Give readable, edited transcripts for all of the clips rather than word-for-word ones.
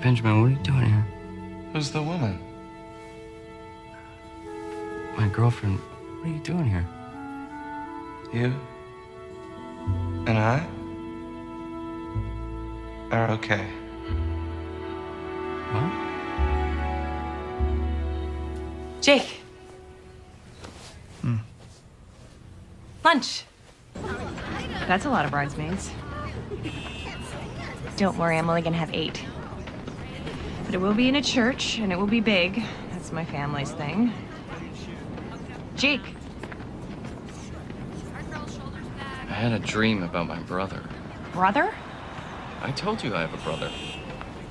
Benjamin, what are you doing here? Who's the woman? My girlfriend. What are you doing here? You and I are okay. What? Jake. Lunch. That's a lot of bridesmaids. Don't worry, I'm only gonna have 8. But it will be in a church, and it will be big. That's my family's thing. Jake. I had a dream about my brother. Brother? I told you I have a brother.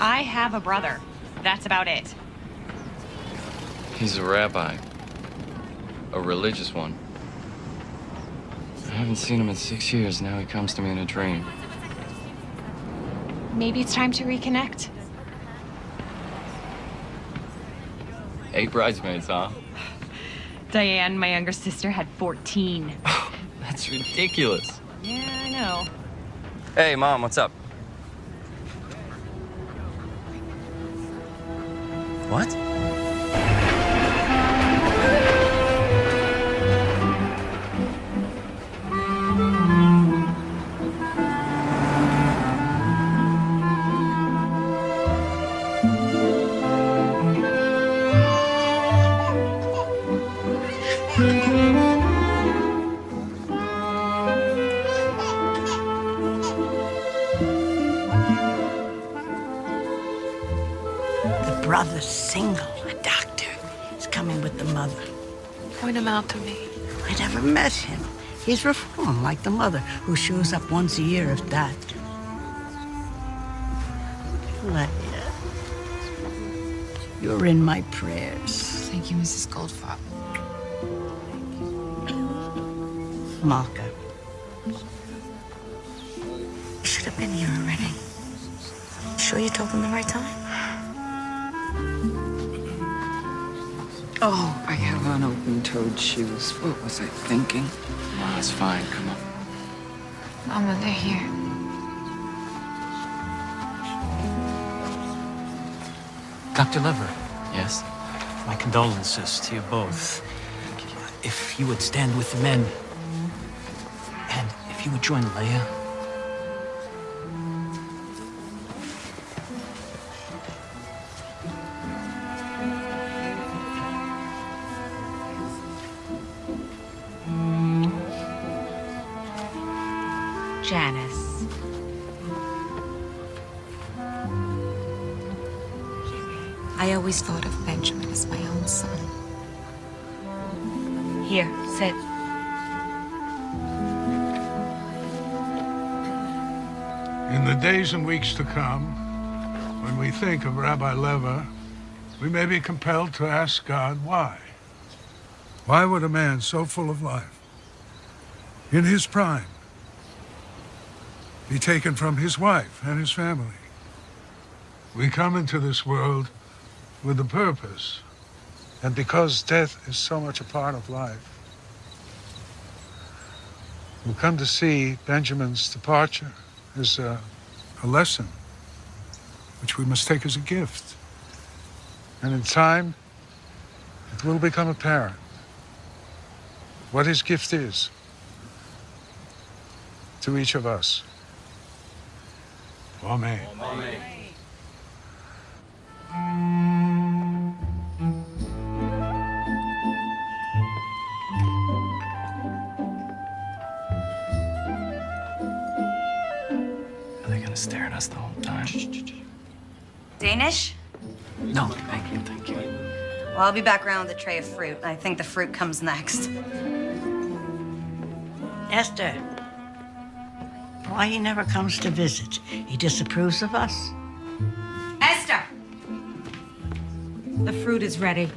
I have a brother. That's about it. He's a rabbi. A religious one. I haven't seen him in 6 years. Now he comes to me in a dream. Maybe it's time to reconnect. 8 bridesmaids, huh? Diane, my younger sister, had 14. That's ridiculous. Yeah, I know. Hey, Mom, what's up? What? The brother's single, a doctor. He's coming with the mother. Point him out to me. I never met him. He's reformed like the mother, who shows up once a year, if that. Leia, you're in my prayers. Thank you, Mrs. Goldfarb. Malka. You should have been here already. Sure you told them the right time? Oh, I have on open-toed shoes. What was I thinking? Oh, that's fine. Come on. Mama, they're here. Dr. Lever, Yes? my condolences to you both. If you would stand with the men, and if you would join Leia. Janice. I always thought of Benjamin as my own son. Here, sit. In the days and weeks to come, when we think of Rabbi Lever, we may be compelled to ask God why. Why would a man so full of life, in his prime, be taken from his wife and his family? We come into this world with a purpose, and because death is so much a part of life, we come to see Benjamin's departure as a lesson, which we must take as a gift. And in time, it will become apparent what his gift is to each of us. Amen. Amen. Are they gonna stare at us the whole time? Danish? No, thank you. Thank you. Well, I'll be back around with a tray of fruit. I think the fruit comes next. Esther. Why he never comes to visit? He disapproves of us? Esther! The fruit is ready.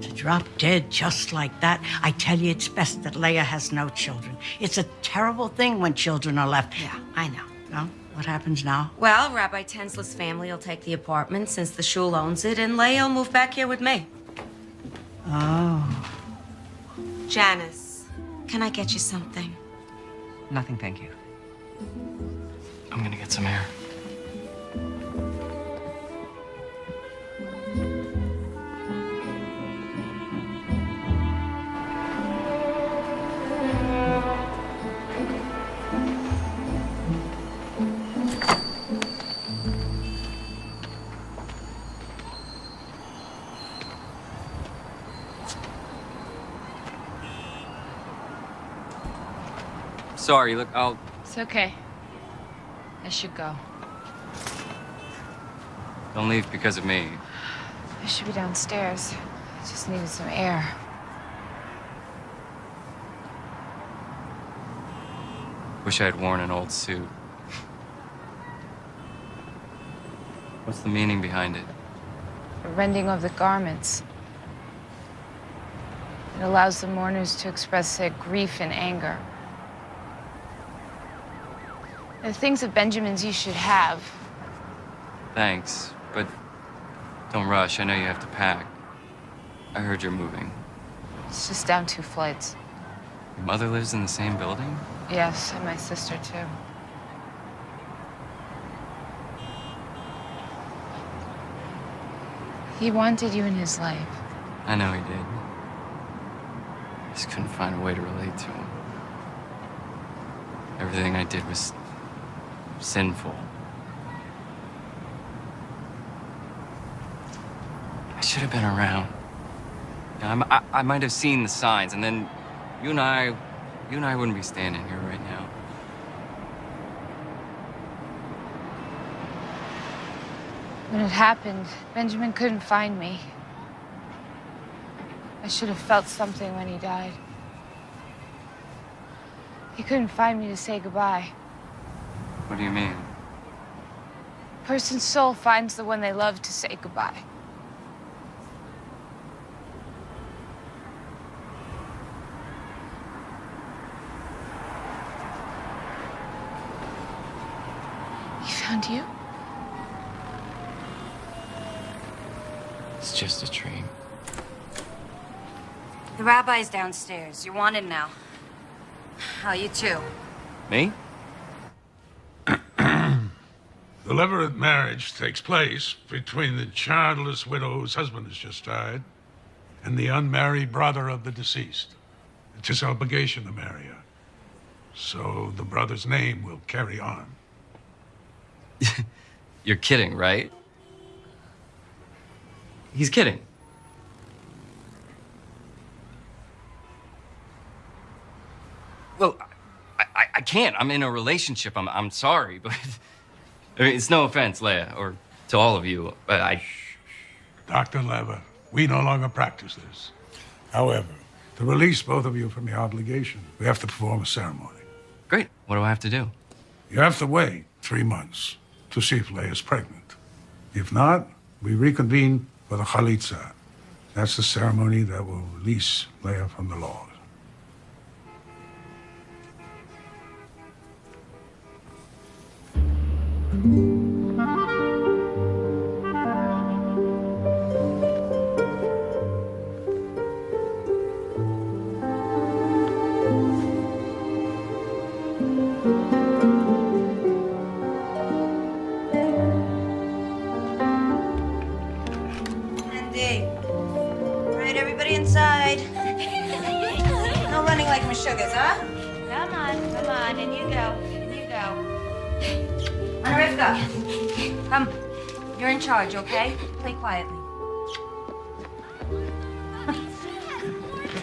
To drop dead just like that, I tell you, it's best that Leia has no children. It's a terrible thing when children are left. Yeah, I know. Well, what happens now? Well, Rabbi Tensla's family will take the apartment since the shul owns it, and Leia will move back here with me. Oh. Janice, can I get you something? Nothing, thank you. I'm gonna get some air. Sorry, look, I'll... It's okay. I should go. Don't leave because of me. I should be downstairs. I just needed some air. Wish I had worn an old suit. What's the meaning behind it? The rending of the garments. It allows the mourners to express their grief and anger. The things of Benjamin's you should have. Thanks, but don't rush. I know you have to pack. I heard you're moving. It's just down 2 flights. Your mother lives in the same building? Yes, and my sister too. He wanted you in his life. I know he did. Just couldn't find a way to relate to him. Everything I did was sinful. I should have been around. I might have seen the signs, and then you and I wouldn't be standing here right now. When it happened, Benjamin couldn't find me. I should have felt something when he died. He couldn't find me to say goodbye. What do you mean? A person's soul finds the one they love to say goodbye. He found you? It's just a dream. The rabbi's downstairs. You're wanted now. Oh, you too. Me? The levirate marriage takes place between the childless widow whose husband has just died and the unmarried brother of the deceased. It's his obligation to marry her. So the brother's name will carry on. You're kidding, right? He's kidding. Well, I can't. I'm in a relationship. I'm sorry, but I mean, it's no offense, Leia, or to all of you, but Dr. Lever, we no longer practice this. However, to release both of you from the obligation, we have to perform a ceremony. Great. What do I have to do? You have to wait 3 months to see if Leia's pregnant. If not, we reconvene for the Chalitza. That's the ceremony that will release Leia from the laws. Andy. All right, everybody inside. No running like my sugars, huh? Come on, and you go, Rivka, come. You're in charge, okay? Play quietly.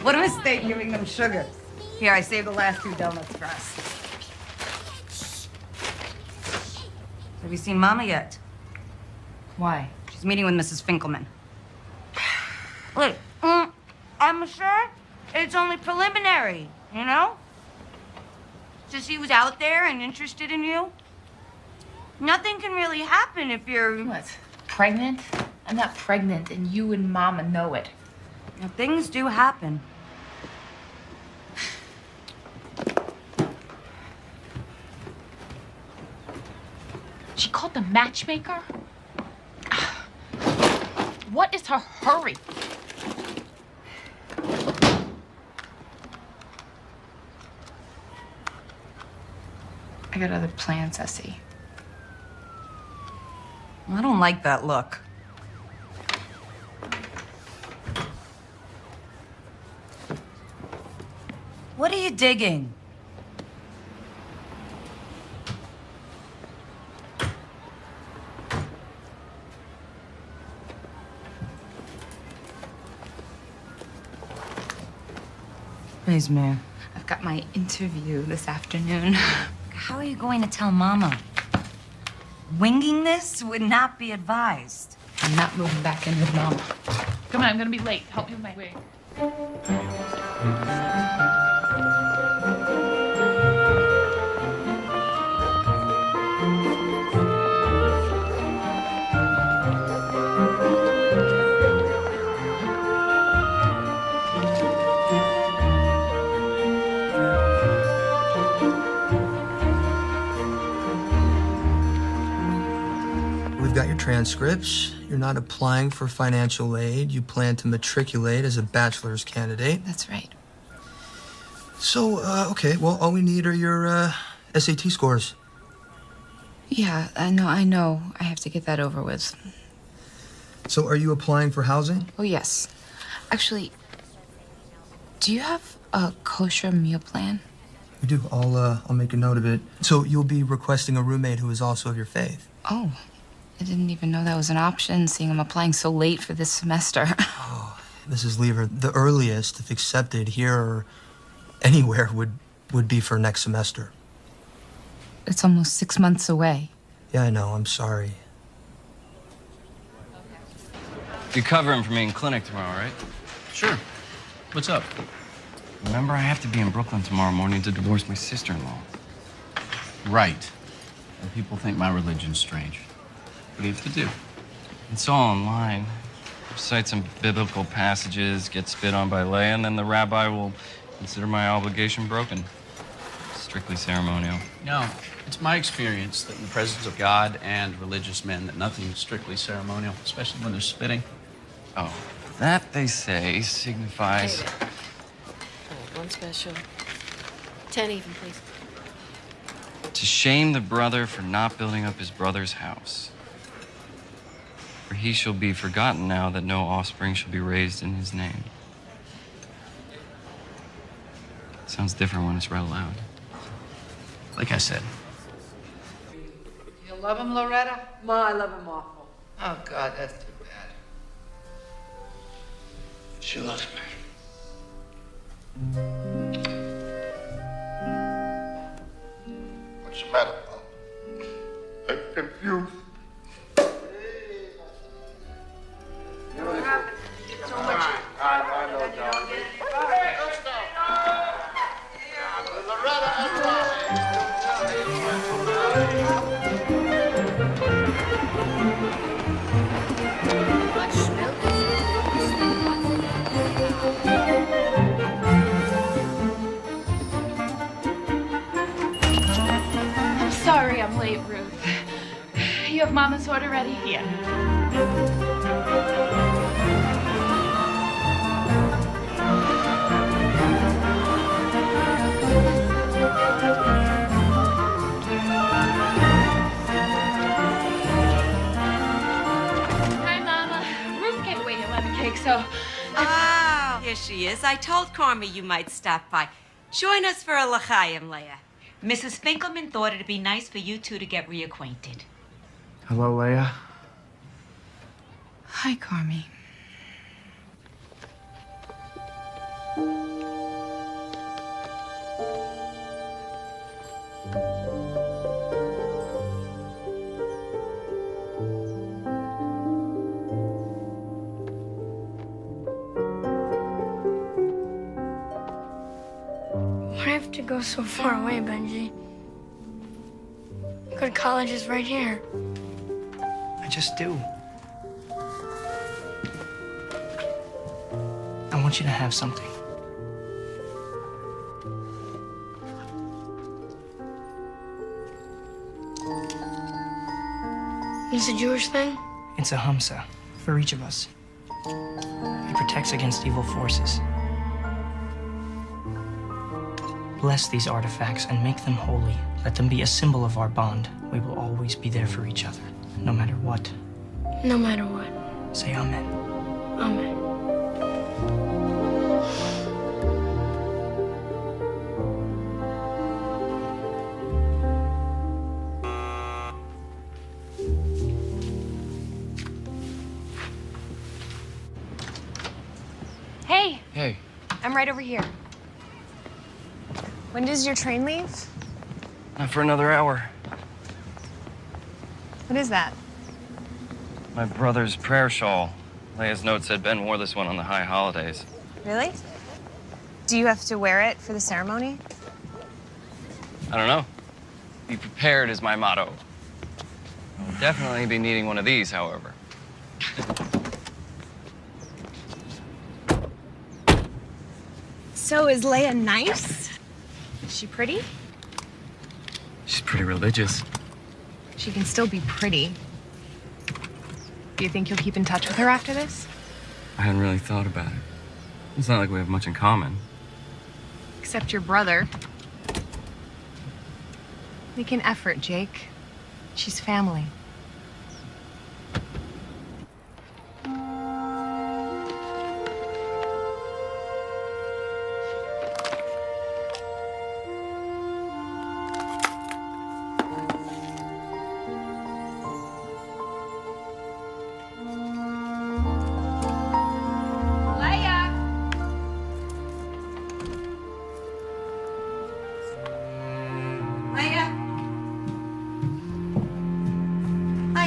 What a mistake giving them sugar. Here, I saved the last 2 donuts for us. Have you seen Mama yet? Why? She's meeting with Mrs. Finkelman. Look, I'm sure it's only preliminary, you know? Just he was out there and interested in you. Nothing can really happen if you're... What? Pregnant? I'm not pregnant, and you and Mama know it. Now, things do happen. She called the matchmaker? What is her hurry? I got other plans, Essie. I don't like that look. What are you digging? Please, Mayor. I've got my interview this afternoon. How are you going to tell Mama? Winging this would not be advised. I'm not moving back in with Mama. Come on, I'm gonna be late. Help me with my wig. We've got your transcripts. You're not applying for financial aid. You plan to matriculate as a bachelor's candidate. That's right. So, okay, well, all we need are your SAT scores. Yeah, I know. I have to get that over with. So, are you applying for housing? Oh, yes. Actually, do you have a kosher meal plan? We do. I'll make a note of it. So, you'll be requesting a roommate who is also of your faith. Oh, I didn't even know that was an option, seeing I'm applying so late for this semester. Mrs. Lever, the earliest, if accepted here or anywhere, would be for next semester. It's almost 6 months away. Yeah, I know. I'm sorry. You're covering for me in clinic tomorrow, right? Sure. What's up? Remember, I have to be in Brooklyn tomorrow morning to divorce my sister-in-law. Right. And people think my religion's strange. What do you have to do? It's all online. Recite some biblical passages, get spit on by Leia, and then the rabbi will consider my obligation broken. Strictly ceremonial. No, it's my experience that in the presence of God and religious men, that nothing is strictly ceremonial, especially when they're spitting. Oh, that, they say, signifies... One special. 10 even, please. to shame the brother for not building up his brother's house. For he shall be forgotten now that no offspring shall be raised in his name. Sounds different when it's read aloud. Like I said. You love him, Loretta? Ma, I love him awful. Oh, God, that's too bad. She loves me. What's the matter, Pop? I'm confused. What happened? You did so much. I know, John. I'm sorry I'm late, Ruth. You have Mama's order ready? Yeah. Hi, Mama. Ruth can't wait 11 cake, so... Ah, here she is. I told Carmi you might stop by. Join us for a l'chaim, Leia. Mrs. Finkelman thought it'd be nice for you two to get reacquainted. Hello, Leia. Hi, Carmi. Why do I have to go so far away, Benji? Good college is right here. I just do. I want you to have something. It's a Jewish thing? It's a Hamsa for each of us. It protects against evil forces. Bless these artifacts and make them holy. Let them be a symbol of our bond. We will always be there for each other, no matter what. No matter what. Say amen. Amen. Hey, Hey, I'm right over here. When does your train leave? Not for another hour. What is that? My brother's prayer shawl. Leia's note said Ben wore this one on the high holidays. Really? Do you have to wear it for the ceremony? I don't know. Be prepared is my motto. I'll definitely be needing one of these, however. So is Leia nice? Is she pretty? She's pretty religious. She can still be pretty. Do you think you'll keep in touch with her after this? I hadn't really thought about it. It's not like we have much in common. Except your brother. Make an effort, Jake. She's family.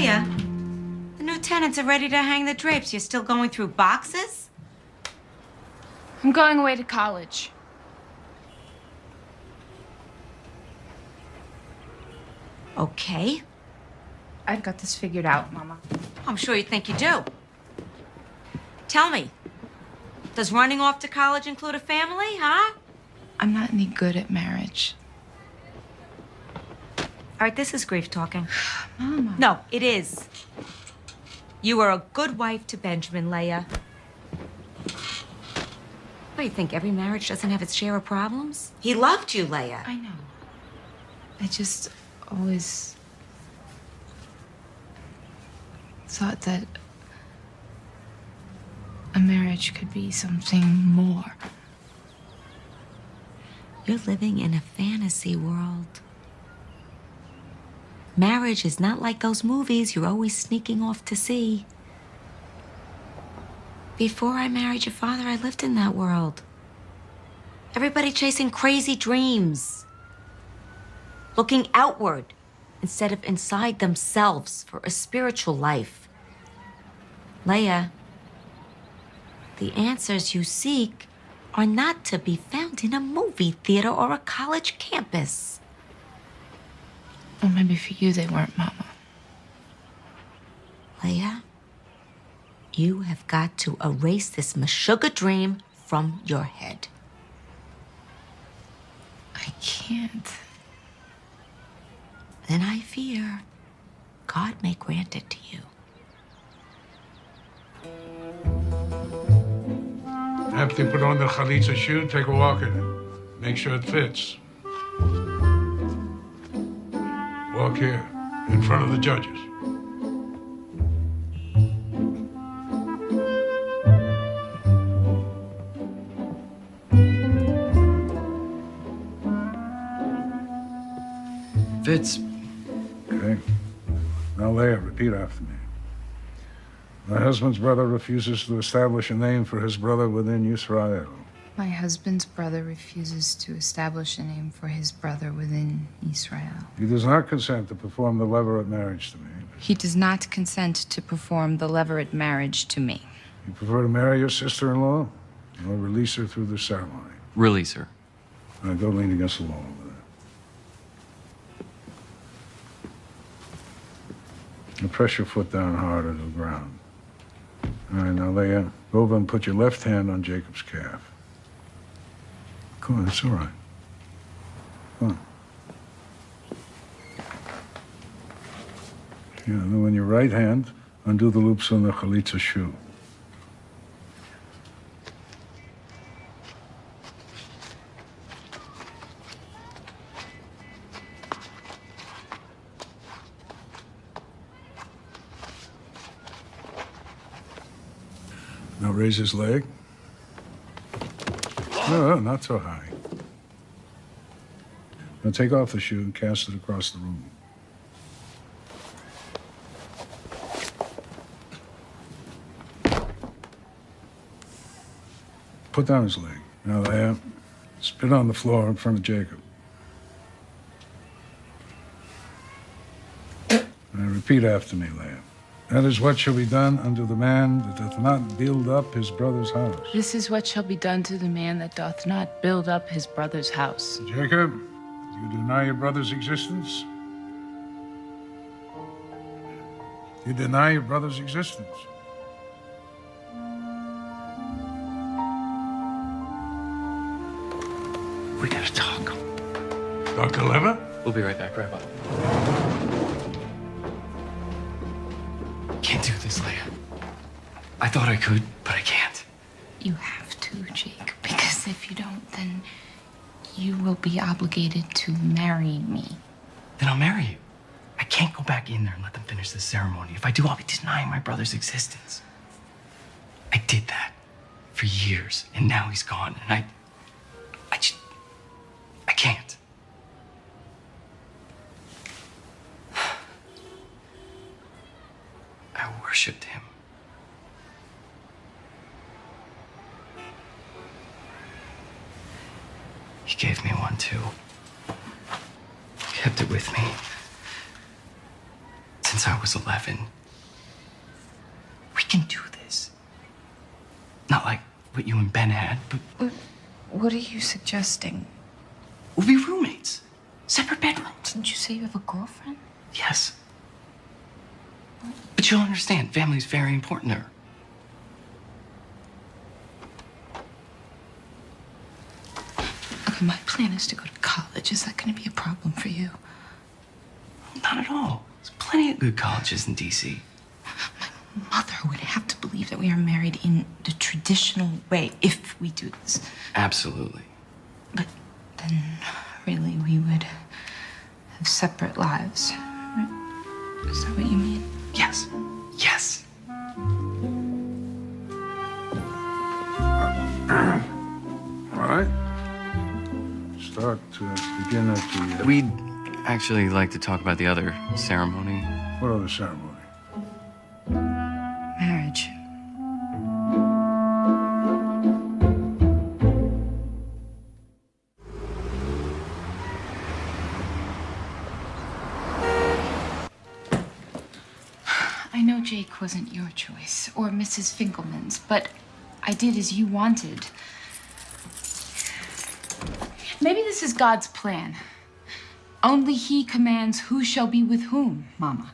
Leia, the new tenants are ready to hang the drapes. You're still going through boxes? I'm going away to college. Okay. I've got this figured out, Mama. I'm sure you think you do. Tell me, does running off to college include a family, huh? I'm not any good at marriage. All right, this is grief talking. Mama. No, it is. You were a good wife to Benjamin, Leia. What do you think, every marriage doesn't have its share of problems? He loved you, Leia. I know. I just always thought that a marriage could be something more. You're living in a fantasy world. Marriage is not like those movies you're always sneaking off to see. Before I married your father, I lived in that world. Everybody chasing crazy dreams. Looking outward instead of inside themselves for a spiritual life. Leia, the answers you seek are not to be found in a movie theater or a college campus. Well, maybe for you they weren't, Mama. Leia, you have got to erase this Meshuggah dream from your head. I can't. Then I fear God may grant it to you. After you put on the chalitza shoe, take a walk in it. Make sure it fits. Walk here, in front of the judges. Fitz. Okay. Now, Leia, repeat after me. My husband's brother refuses to establish a name for his brother within Israel. My husband's brother refuses to establish a name for his brother within Israel. He does not consent to perform the levirate marriage to me. He does not consent to perform the levirate marriage to me. You prefer to marry your sister-in-law or release her through the ceremony? Release her. Now go lean against the wall over there. Now press your foot down hard to the ground. All right, now Leia, go over and put your left hand on Jacob's calf. Come on, it's all right. Come on. Yeah, and then when your right hand, undo the loops on the chalitza shoe. Now raise his leg. No, not so high. Now take off the shoe and cast it across the room. Put down his leg. Now there, Spit on the floor in front of Jacob. And repeat after me, Leah. That is what shall be done unto the man that doth not build up his brother's house. This is what shall be done to the man that doth not build up his brother's house. Jacob, do you deny your brother's existence? You deny your brother's existence. We gotta talk. Dr. Lever? We'll be right back, Rabbi. Can't do this, Leia. I thought I could, but I can't. You have to, Jake, because if you don't, then you will be obligated to marry me. Then I'll marry you. I can't go back in there and let them finish this ceremony. If I do, I'll be denying my brother's existence. I did that for years, and now he's gone, and I can't. I worshipped him. He gave me one too. Kept it with me since I was 11. We can do this. Not like what you and Ben had, but What are you suggesting? we'll be roommates. Separate bedrooms. Didn't you say you have a girlfriend? Yes. But you'll understand, family's very important to her. Okay, my plan is to go to college. Is that going to be a problem for you? Not at all. There's plenty of good colleges in D.C. My mother would have to believe that we are married in the traditional way if we do this. Absolutely. But then, really, we would have separate lives. Right? Is that what you mean? Yes. Yes. All right. Start to begin at the... We'd actually like to talk about the other ceremony. What other ceremony? Marriage. I know Jake wasn't your choice, or Mrs. Finkelman's, but I did as you wanted. Maybe this is God's plan. Only He commands who shall be with whom, Mama.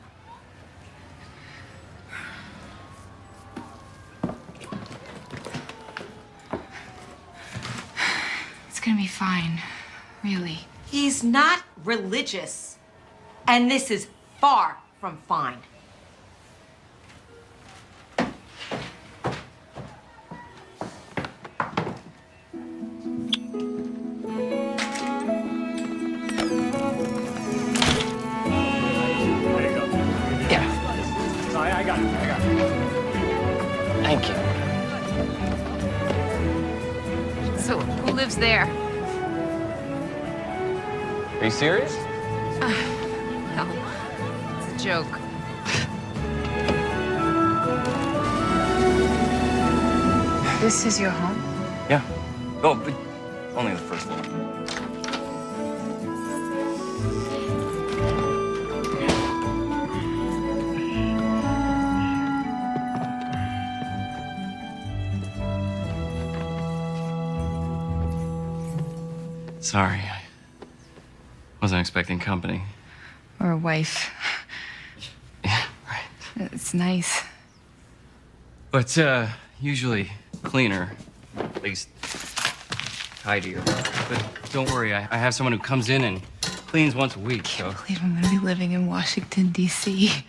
It's gonna be fine, really. He's not religious. And this is far from fine. I got it. Thank you. So, who lives there? Are you serious? No, it's a joke. This is your home? Yeah. Oh, but only the first floor. Sorry, I wasn't expecting company. Or a wife. Yeah, right. It's nice. But usually cleaner, at least tidier. But don't worry, I have someone who comes in and cleans once a week, so. I believe I'm gonna be living in Washington, D.C.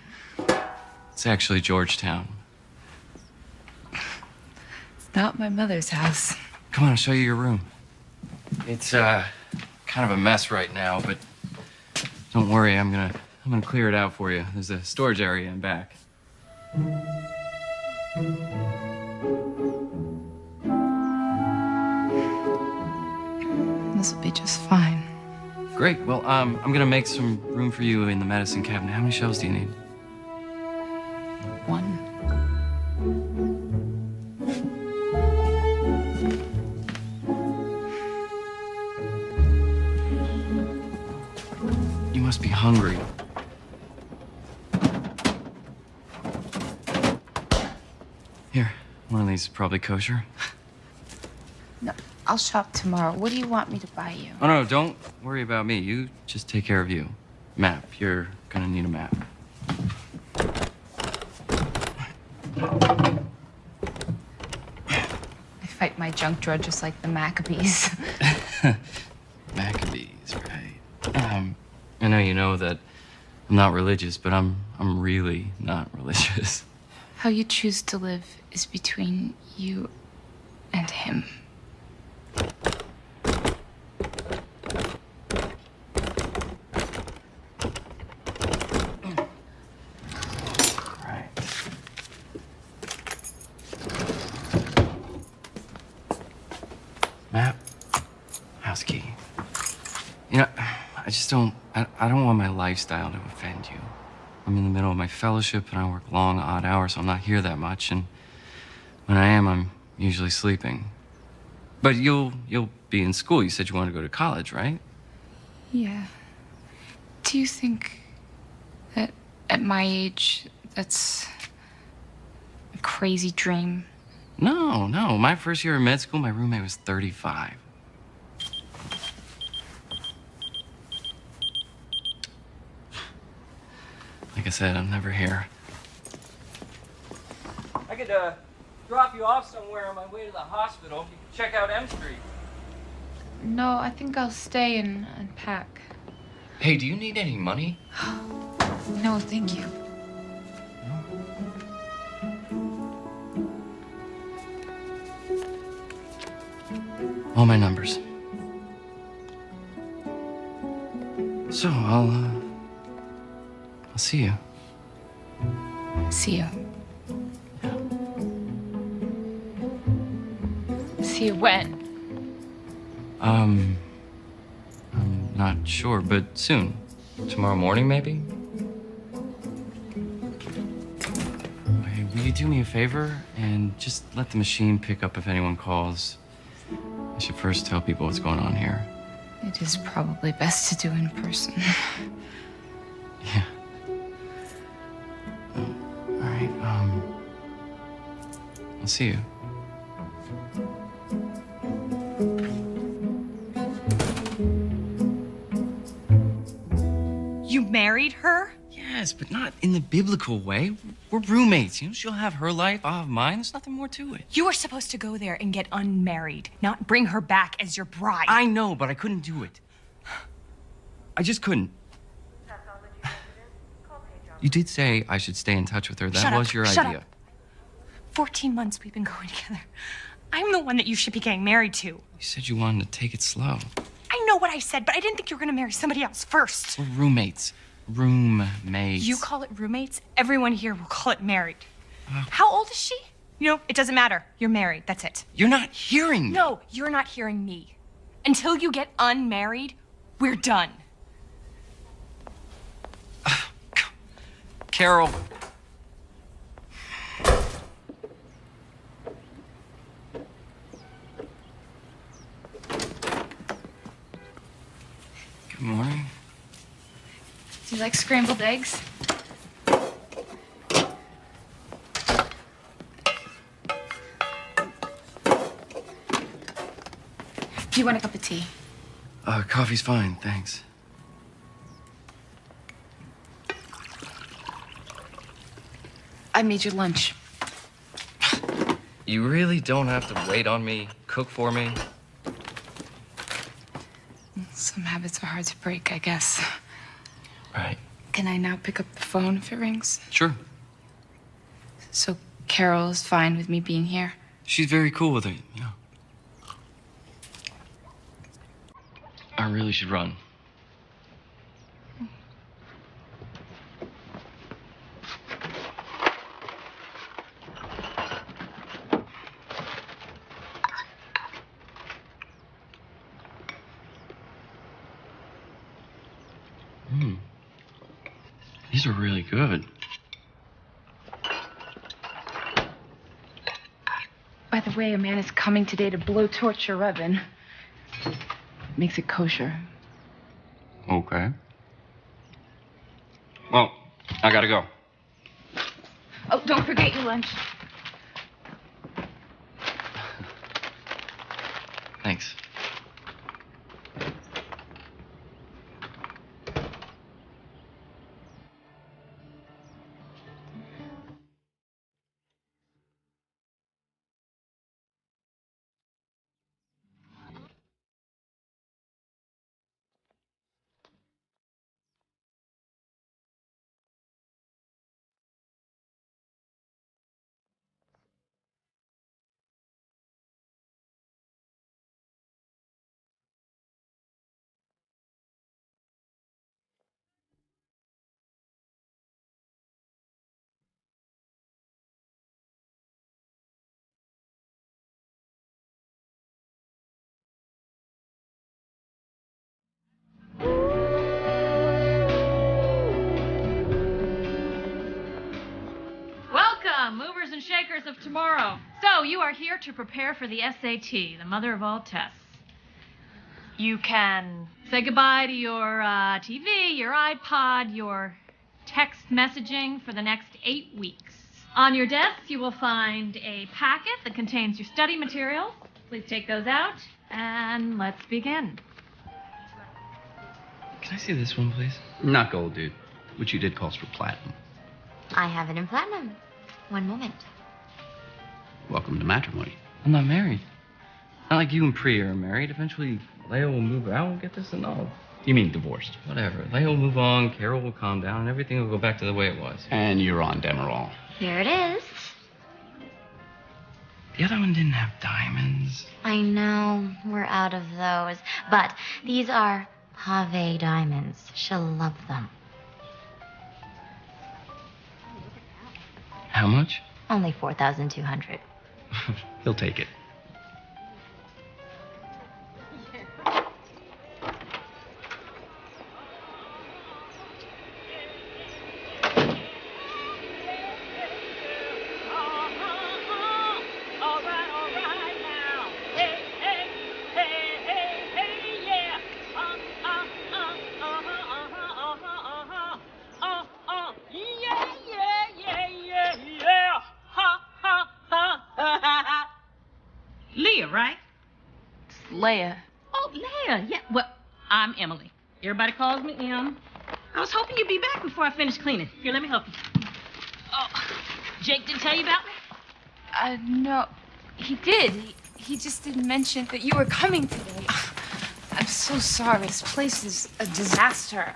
It's actually Georgetown. It's not my mother's house. Come on, I'll show you your room. It's kind of a mess right now, but don't worry, I'm gonna clear it out for you. There's a storage area in back. This will be just fine. Great. Well, I'm gonna make some room for you in the medicine cabinet. How many shelves do you need? One. must be hungry. Here, one of these is probably kosher. No, I'll shop tomorrow. What do you want me to buy you? Oh, no, don't worry about me. You just take care of you. Map. You're gonna need a map. I fight my junk drawer just like the Maccabees. Maccabees, right? I know you know that I'm not religious, but I'm really not religious. How you choose to live is between you and him. Right. Map. House key. You know, I just don't... I don't want my lifestyle to offend you. I'm in the middle of my fellowship, and I work long, odd hours, so I'm not here that much, and when I am, I'm usually sleeping. But you'll be in school. You said you wanted to go to college, right? Yeah. Do you think that at my age, that's a crazy dream? No. My first year of med school, my roommate was 35. Like I said, I'm never here. I could drop you off somewhere on my way to the hospital. You can check out M Street. No, I think I'll stay and unpack. Hey, do you need any money? No, thank you. All my numbers. So, I'll see you. See you. See you when? I'm not sure, but soon. Tomorrow morning, maybe? Hey, will you do me a favor and just let the machine pick up if anyone calls? I should first tell people what's going on here. It is probably best to do in person. Yeah. All right, I'll see you. You married her? Yes, but not in the biblical way. We're roommates. You know, she'll have her life, I'll have mine. There's nothing more to it. You were supposed to go there and get unmarried, not bring her back as your bride. I know, but I couldn't do it. I just couldn't. You did say I should stay in touch with her. That was your Shut idea. up. 14 months we've been going together. I'm the one that you should be getting married to. You said you wanted to take it slow. I know what I said, but I didn't think you were gonna marry somebody else first. We're roommates. Roommates. You call it roommates, everyone here will call it married. How old is she? You know, it doesn't matter. You're married, that's it. You're not hearing me. No, you're not hearing me. Until you get unmarried, we're done. Carol. Good morning. Do you like scrambled eggs? Do you want a cup of tea? Coffee's fine, thanks. I made your lunch. You really don't have to wait on me, cook for me. Some habits are hard to break, I guess. Right. Can I now pick up the phone if it rings? Sure. So Carol is fine with me being here? She's very cool with it, yeah. I really should run. These are really good. By the way, a man is coming today to blowtorch your oven. Makes it kosher. Okay. Well, I gotta go. Oh, don't forget your lunch. Thanks. Welcome, movers and shakers of tomorrow. So, you are here to prepare for the SAT, the mother of all tests. You can say goodbye to your TV, your iPod, your text messaging for the next 8 weeks. On your desk, you will find a packet that contains your study materials. Please take those out, and let's begin. Can I see this one, please? Not gold, dude. What you did calls for platinum. I have it in platinum. One moment. Welcome to matrimony. I'm not married. Not like you and Priya are married. Eventually, Leia will move out and get this annulled. You mean divorced? Whatever. Leia will move on, Carol will calm down, and everything will go back to the way it was. And you're on Demerol. Here it is. The other one didn't have diamonds. I know, we're out of those. But these are Pave diamonds. She'll love them. How much? Only 4,200. He'll take it. Leah, right? Leia. Oh, Leah. Yeah, well, I'm Emily. Everybody calls me Em. I was hoping you'd be back before I finish cleaning. Here, let me help you. Oh, Jake didn't tell you about me? No. He did. He just didn't mention that you were coming today. I'm so sorry. This place is a disaster.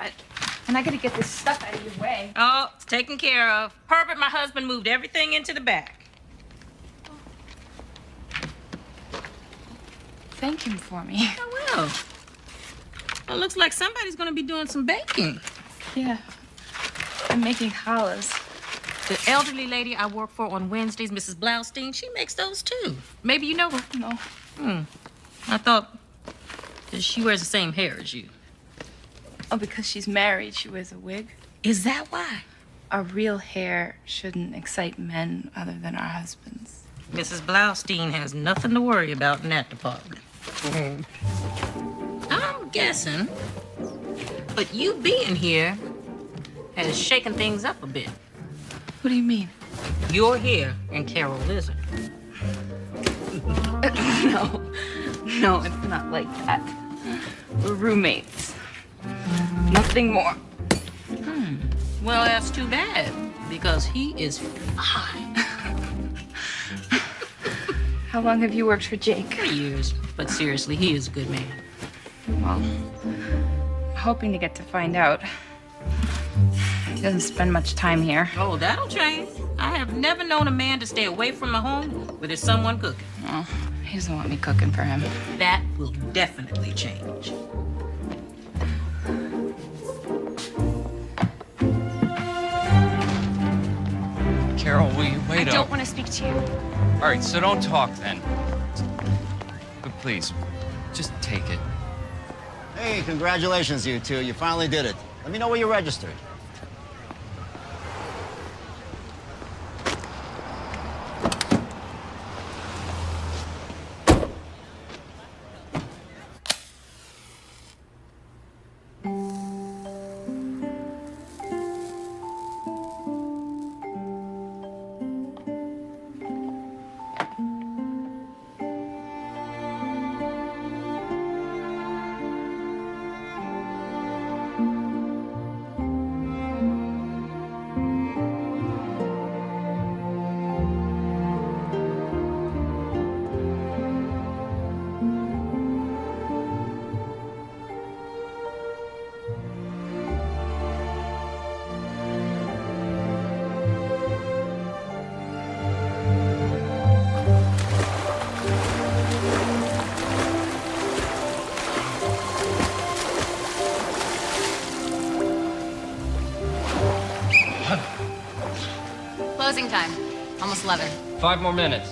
And I gotta get this stuff out of your way. Oh, it's taken care of. Herbert, my husband, moved everything into the back. Thank him for me. Oh, well. Well, looks like somebody's gonna be doing some baking. Yeah. I'm making challahs. The elderly lady I work for on Wednesdays, Mrs. Blaustein, she makes those too. Maybe you know her. No. I thought that she wears the same hair as you. Oh, because she's married, she wears a wig. Is that why? Our real hair shouldn't excite men other than our husbands. Mrs. Blaustein has nothing to worry about in that department. I'm guessing, but you being here has shaken things up a bit. What do you mean? You're here and Carol isn't. No, it's not like that. We're roommates. Nothing more. Well, that's too bad, because he is fine. How long have you worked for Jake? 3 years. But seriously, he is a good man. Well, I'm hoping to get to find out. He doesn't spend much time here. Oh, that'll change. I have never known a man to stay away from a home where there's someone cooking. Oh, he doesn't want me cooking for him. That will definitely change. Carol, will you wait I up? don't want to speak to you. All right, so don't talk then. But please, just take it. Hey, congratulations, you two. You finally did it. Let me know where you're registered. Closing time. Almost 11. 5 more minutes.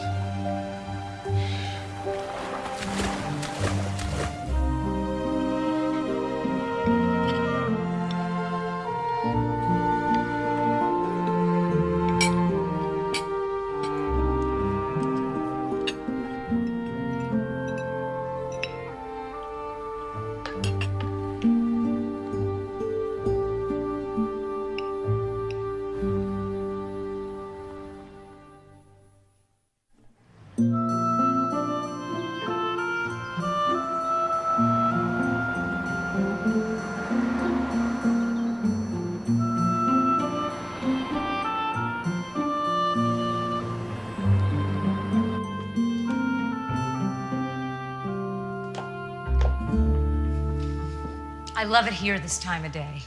I love it here this time of day.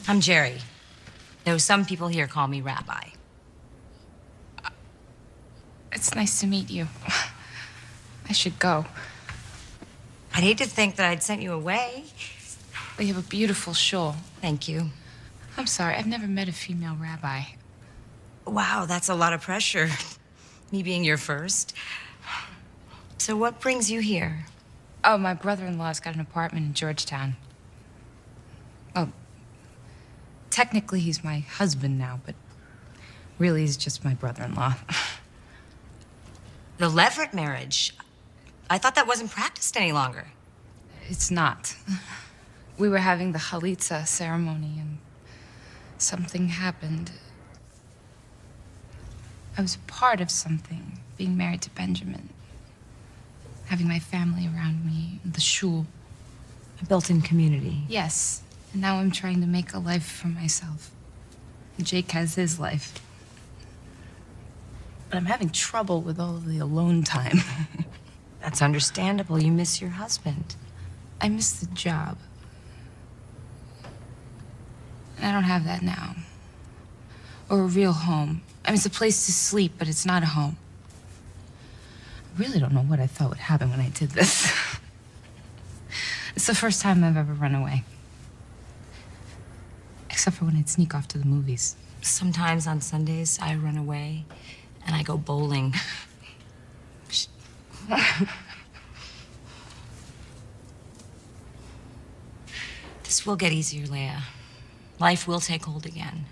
I'm Jerry, though some people here call me Rabbi. It's nice to meet you. I should go. I'd hate to think that I'd sent you away. But you have a beautiful shawl. Thank you. I'm sorry, I've never met a female rabbi. Wow, that's a lot of pressure. Me being your first. So what brings you here? Oh, my brother-in-law's got an apartment in Georgetown. Oh, technically he's my husband now, but really he's just my brother-in-law. The Leverett marriage. I thought that wasn't practiced any longer. It's not. We were having the chalitza ceremony and something happened. I was a part of something, being married to Benjamin. Having my family around me, the shul. A built-in community. Yes, and now I'm trying to make a life for myself. And Jake has his life. But I'm having trouble with all of the alone time. That's understandable. You miss your husband. I miss the job. And I don't have that now. Or a real home. I mean, it's a place to sleep, but it's not a home. I really don't know what I thought would happen when I did this. It's the first time I've ever run away. Except for when I'd sneak off to the movies. Sometimes on Sundays, I run away and I go bowling. This will get easier, Leia. Life will take hold again.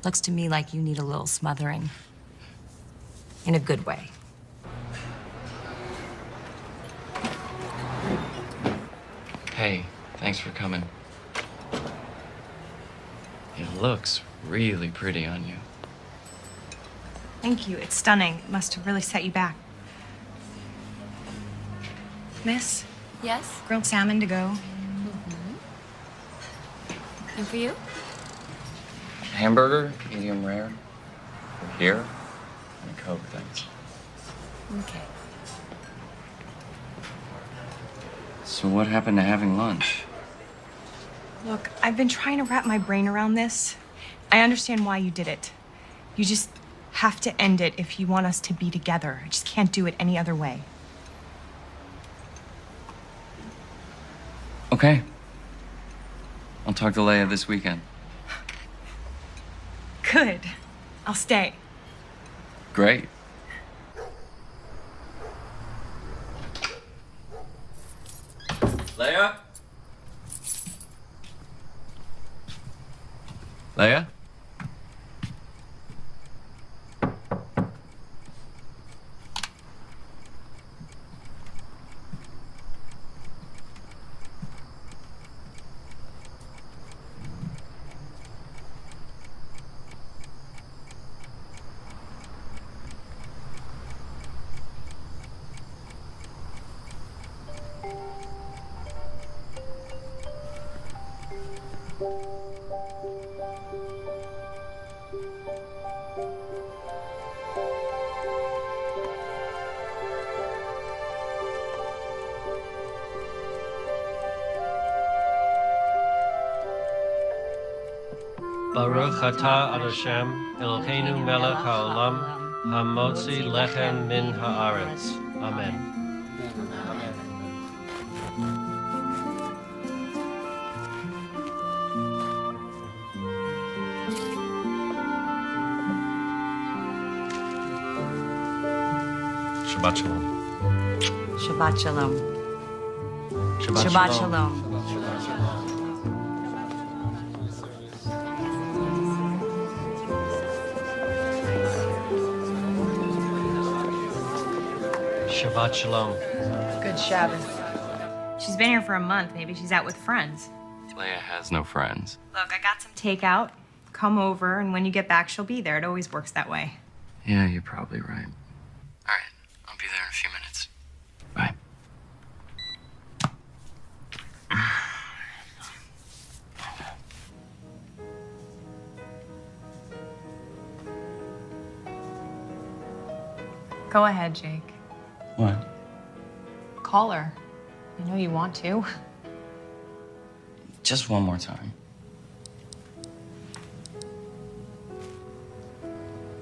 Looks to me like you need a little smothering. In a good way. Hey, thanks for coming. It looks really pretty on you. Thank you. It's stunning. It must have really set you back. Miss? Yes? Grilled salmon to go. And for you? Hamburger, medium rare. Here, and a Coke, thanks. Okay. So what happened to having lunch? Look, I've been trying to wrap my brain around this. I understand why you did it. You just have to end it if you want us to be together. I just can't do it any other way. Okay. I'll talk to Leia this weekend. Good. I'll stay. Great. Leia? Leia? Baruch atah Adoshem, Eloheinu melech haolam, hamotzi lechem min haaretz. Amen. Shabbat shalom. Shabbat shalom. Shabbat shalom. Shabbat shalom. Good Shabbos. She's been here for a month. Maybe she's out with friends. Leia has no friends. Look, I got some takeout. Come over, and when you get back, she'll be there. It always works that way. Yeah, you're probably right. All right, I'll be there in a few minutes. Bye. Go ahead, Jake. What? Call her. I know you want to. Just one more time.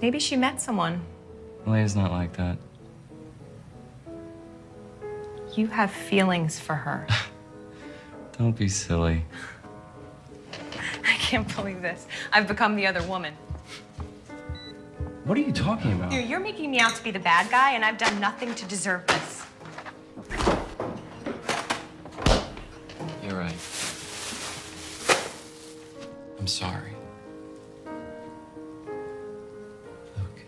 Maybe she met someone. Leia's not like that. You have feelings for her. Don't be silly. I can't believe this. I've become the other woman. What are you talking about? You're making me out to be the bad guy, and I've done nothing to deserve this. You're right. I'm sorry. Look,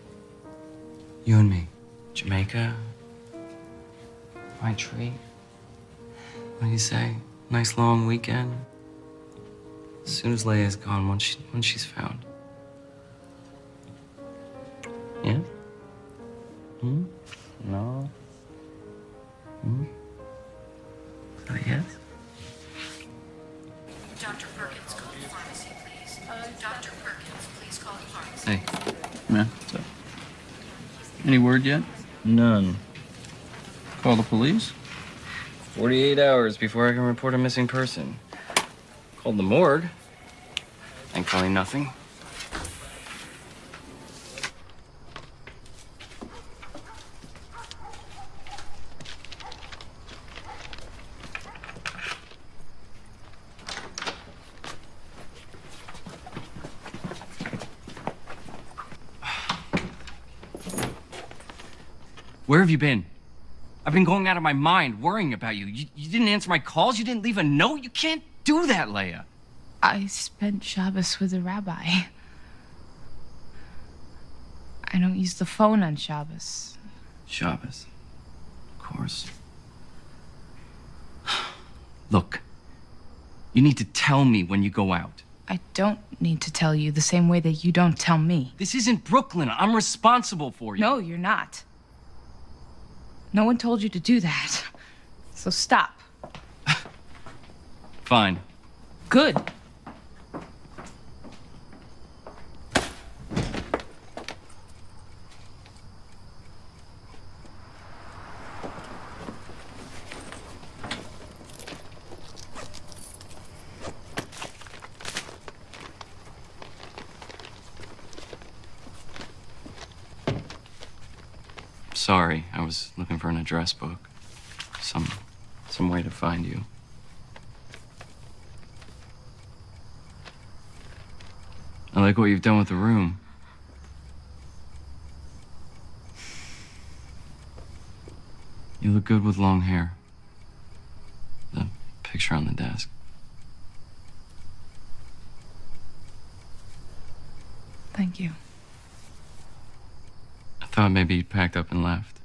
you and me, Jamaica, my treat. What do you say? Nice long weekend. As soon as Leia's gone, once she's found. Yeah? Hmm? No? Hmm? Yes? Dr. Perkins, call the pharmacy, please. Dr. Perkins, please call the pharmacy. Hey. Man, what's up? Any word yet? None. Call the police? 48 hours before I can report a missing person. Called the morgue. Thankfully, nothing. Where have you been? I've been going out of my mind worrying about you. You didn't answer my calls. You didn't leave a note. You can't do that, Leia. I spent Shabbos with a rabbi. I don't use the phone on Shabbos. Shabbos. Of course. Look, you need to tell me when you go out. I don't need to tell you the same way that you don't tell me. This isn't Brooklyn. I'm responsible for you. No, you're not. No one told you to do that. So stop. Fine. Good. Sorry, I was looking for an address book. Some way to find you. I like what you've done with the room. You look good with long hair. The picture on the desk. Thank you. I thought maybe you'd packed up and left.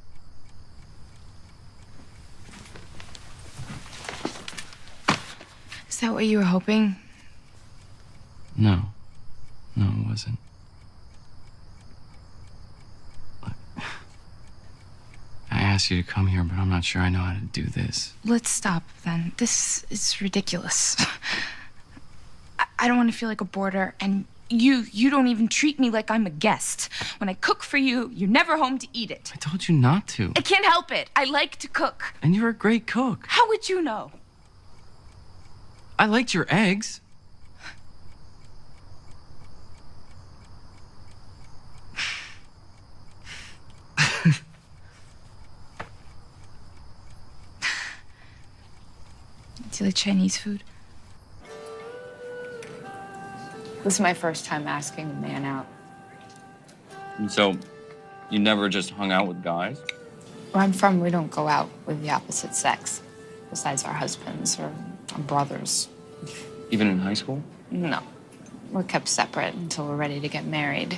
Is that what you were hoping? No. No, it wasn't. Look, I asked you to come here, but I'm not sure I know how to do this. Let's stop then. This is ridiculous. I don't want to feel like a boarder, and you don't even treat me like I'm a guest. When I cook for you, you're never home to eat it. I told you not to. I can't help it. I like to cook. And you're a great cook. How would you know? I liked your eggs. Do you like Chinese food? This is my first time asking a man out. So, you never just hung out with guys? Where I'm from, we don't go out with the opposite sex, besides our husbands or our brothers. Even in high school? No. We're kept separate until we're ready to get married.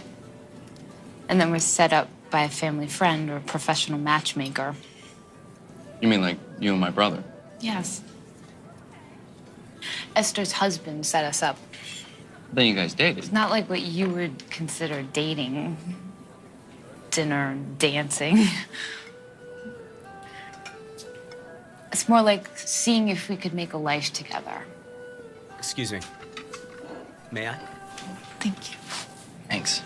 And then we're set up by a family friend or a professional matchmaker. You mean like you and my brother? Yes. Esther's husband set us up. Then you guys dated. It's not like what you would consider dating. Dinner and dancing. It's more like seeing if we could make a life together. Excuse me. May I? Thank you. Thanks.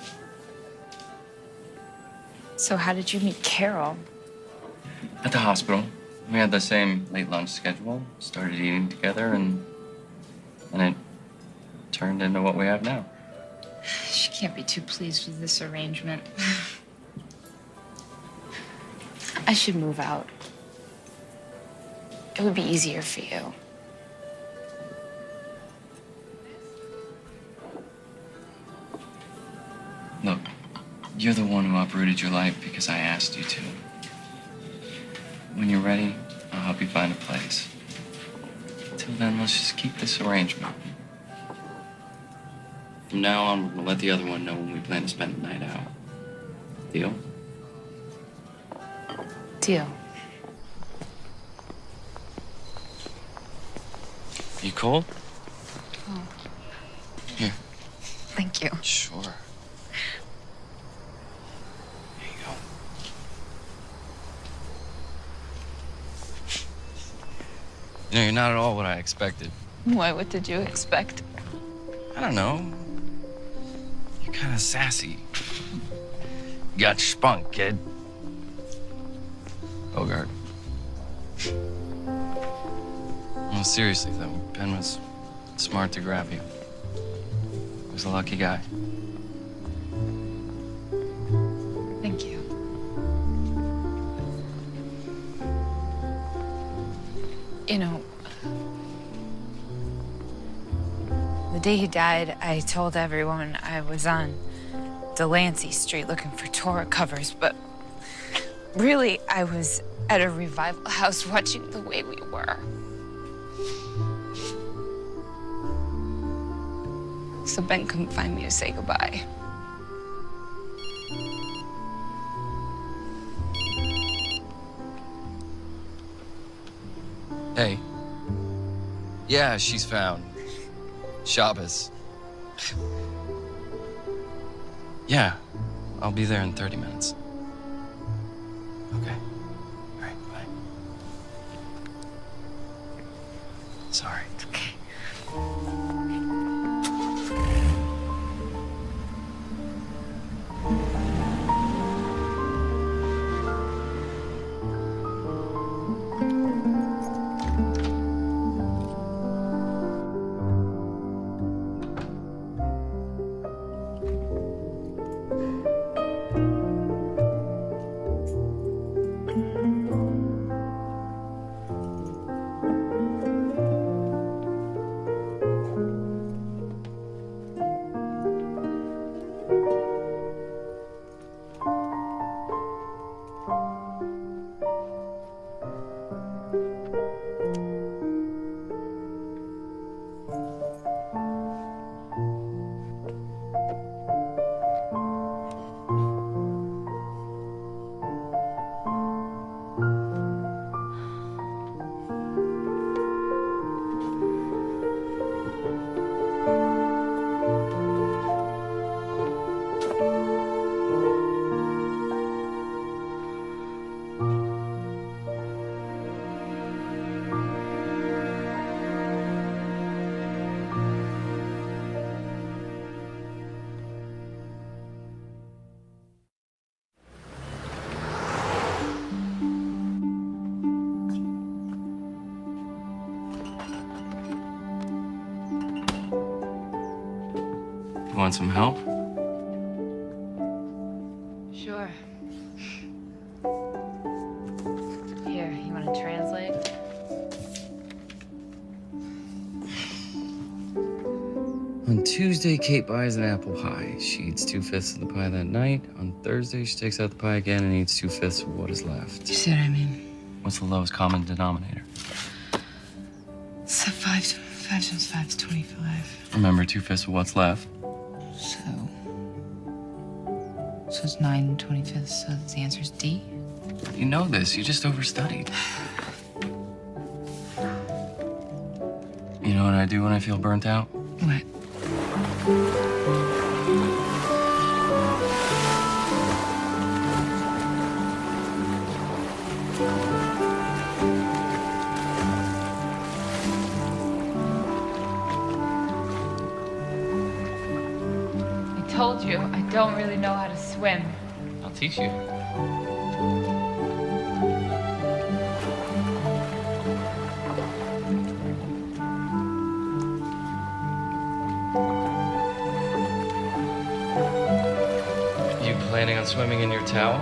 So how did you meet Carol? At the hospital. We had the same late lunch schedule, started eating together, and it turned into what we have now. She can't be too pleased with this arrangement. I should move out. It would be easier for you. Look, you're the one who uprooted your life because I asked you to. When you're ready, I'll help you find a place. Till then, let's just keep this arrangement. From now on, we're gonna let the other one know when we plan to spend the night out. Deal? Deal. You cold? Oh, Here. thank you. Sure. There you go. You know, you're not at all what I expected. Why, what did you expect? I don't know. You're kind of sassy. You got spunk, kid. Bogart. No, seriously, though, Ben was smart to grab you. He was a lucky guy. Thank you. You know, the day he died, I told everyone I was on Delancey Street looking for Torah covers, but really, I was at a revival house watching The Way We Were. So Ben couldn't find me to say goodbye. Hey. Yeah, she's found. Shabbos. Yeah, I'll be there in 30 minutes. Okay. All right, bye. Sorry. It's okay. Want some help? Sure. Here, you want to translate? On Tuesday, Kate buys an apple pie. She eats 2/5 of the pie that night. On Thursday, she takes out the pie again and eats 2/5 of what is left. You see what I mean? What's the lowest common denominator? So 5 times 5 is 25. Remember, 2/5 of what's left. So it's 9 25ths, so the answer is D? You know this. You just overstudied. You know what I do when I feel burnt out? What? I told you, I don't really know how to swim. I'll teach you. You planning on swimming in your towel?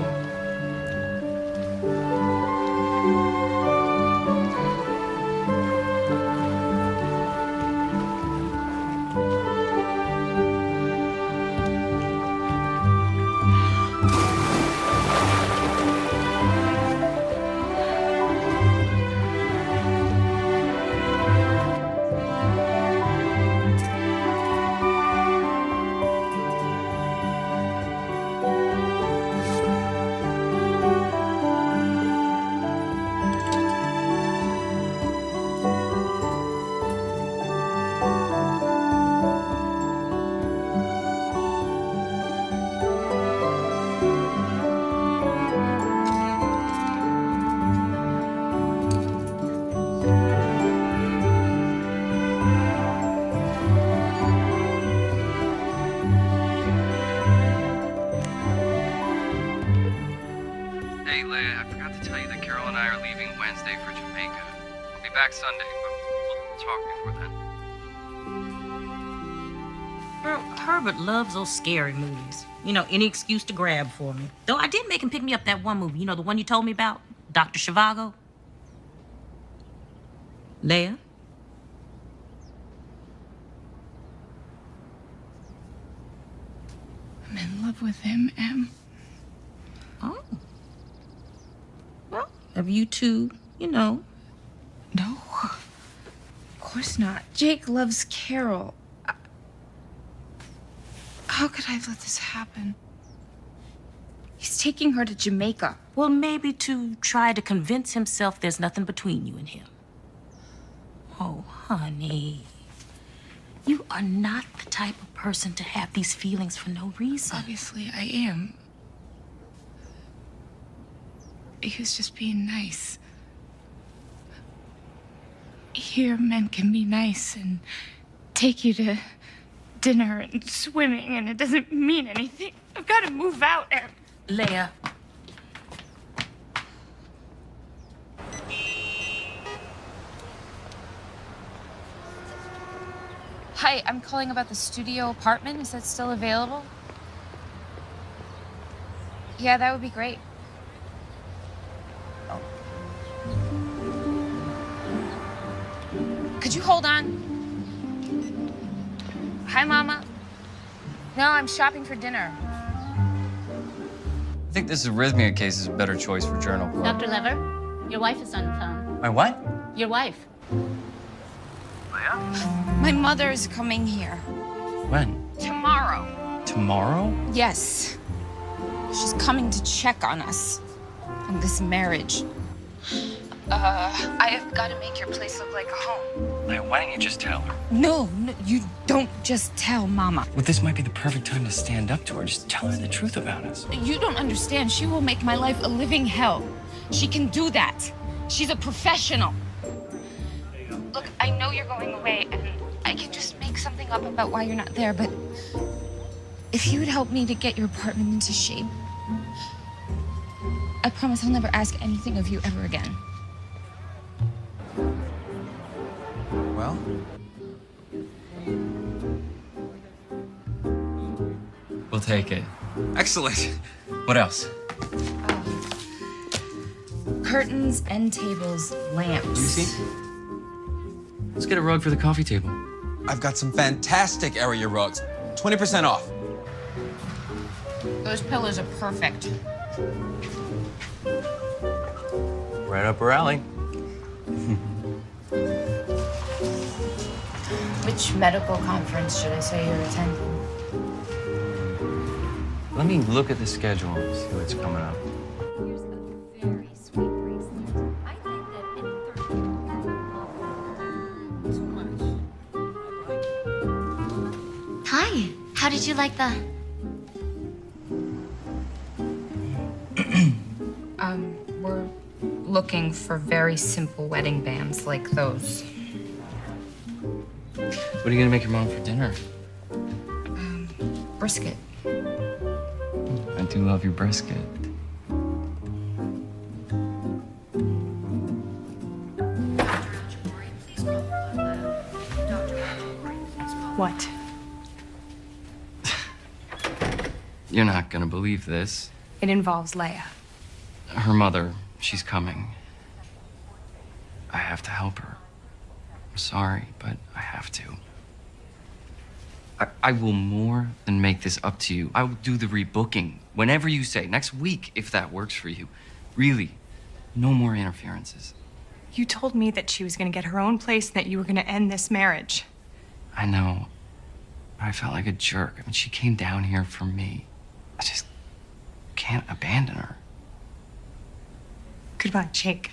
Hey, Leia, I forgot to tell you that Carol and I are leaving Wednesday for Jamaica. I'll be back Sunday, but we'll talk before then. Girl, Herbert loves those scary movies. You know, any excuse to grab for me. Though I did make him pick me up that one movie. You know, the one you told me about? Dr. Zhivago? Leia? I'm in love with him, Em. Oh. Well, have you two, you know? No. Of course not. Jake loves Carol. How could I let this happen? He's taking her to Jamaica. Well, maybe to try to convince himself there's nothing between you and him. Oh, honey. You are not the type of person to have these feelings for no reason. Obviously, I am. He was just being nice. Here, men can be nice and take you to dinner and swimming, and it doesn't mean anything. I've got to move out, Em. Leia. Hi, I'm calling about the studio apartment. Is that still available? Yeah, that would be great. Could you hold on? Hi, Mama. No, I'm shopping for dinner. I think this arrhythmia case is a better choice for journal club. Dr. Lever, your wife is on the phone. My what? Your wife. My mother is coming here. When? Tomorrow. Tomorrow? Yes. She's coming to check on us. On this marriage. I have got to make your place look like a home. Leia, why don't you just tell her? No, you don't just tell Mama. Well, this might be the perfect time to stand up to her. Just tell her the truth about us. You don't understand. She will make my life a living hell. She can do that. She's a professional. Look, I know you're going away, and I can just make something up about why you're not there, but if you would help me to get your apartment into shape, I promise I'll never ask anything of you ever again. Well? We'll take it. Excellent. What else? Curtains, end tables, lamps. You see? Let's get a rug for the coffee table. I've got some fantastic area rugs. 20% off. Those pillows are perfect. Right up her alley. Which medical conference should I say you're attending? Let me look at the schedule and see what's coming up. Hi. How did you like the... We're looking for very simple wedding bands like those. What are you gonna make your mom for dinner? Brisket. I do love your brisket. What? You're not gonna believe this. It involves Leia. Her mother, she's coming. I have to help her. I'm sorry, but I have to. I will more than make this up to you. I will do the rebooking whenever you say. Next week, if that works for you. Really, no more interferences. You told me that she was gonna get her own place and that you were gonna end this marriage. I know, but I felt like a jerk. I mean, she came down here for me. I just can't abandon her. Goodbye, Jake.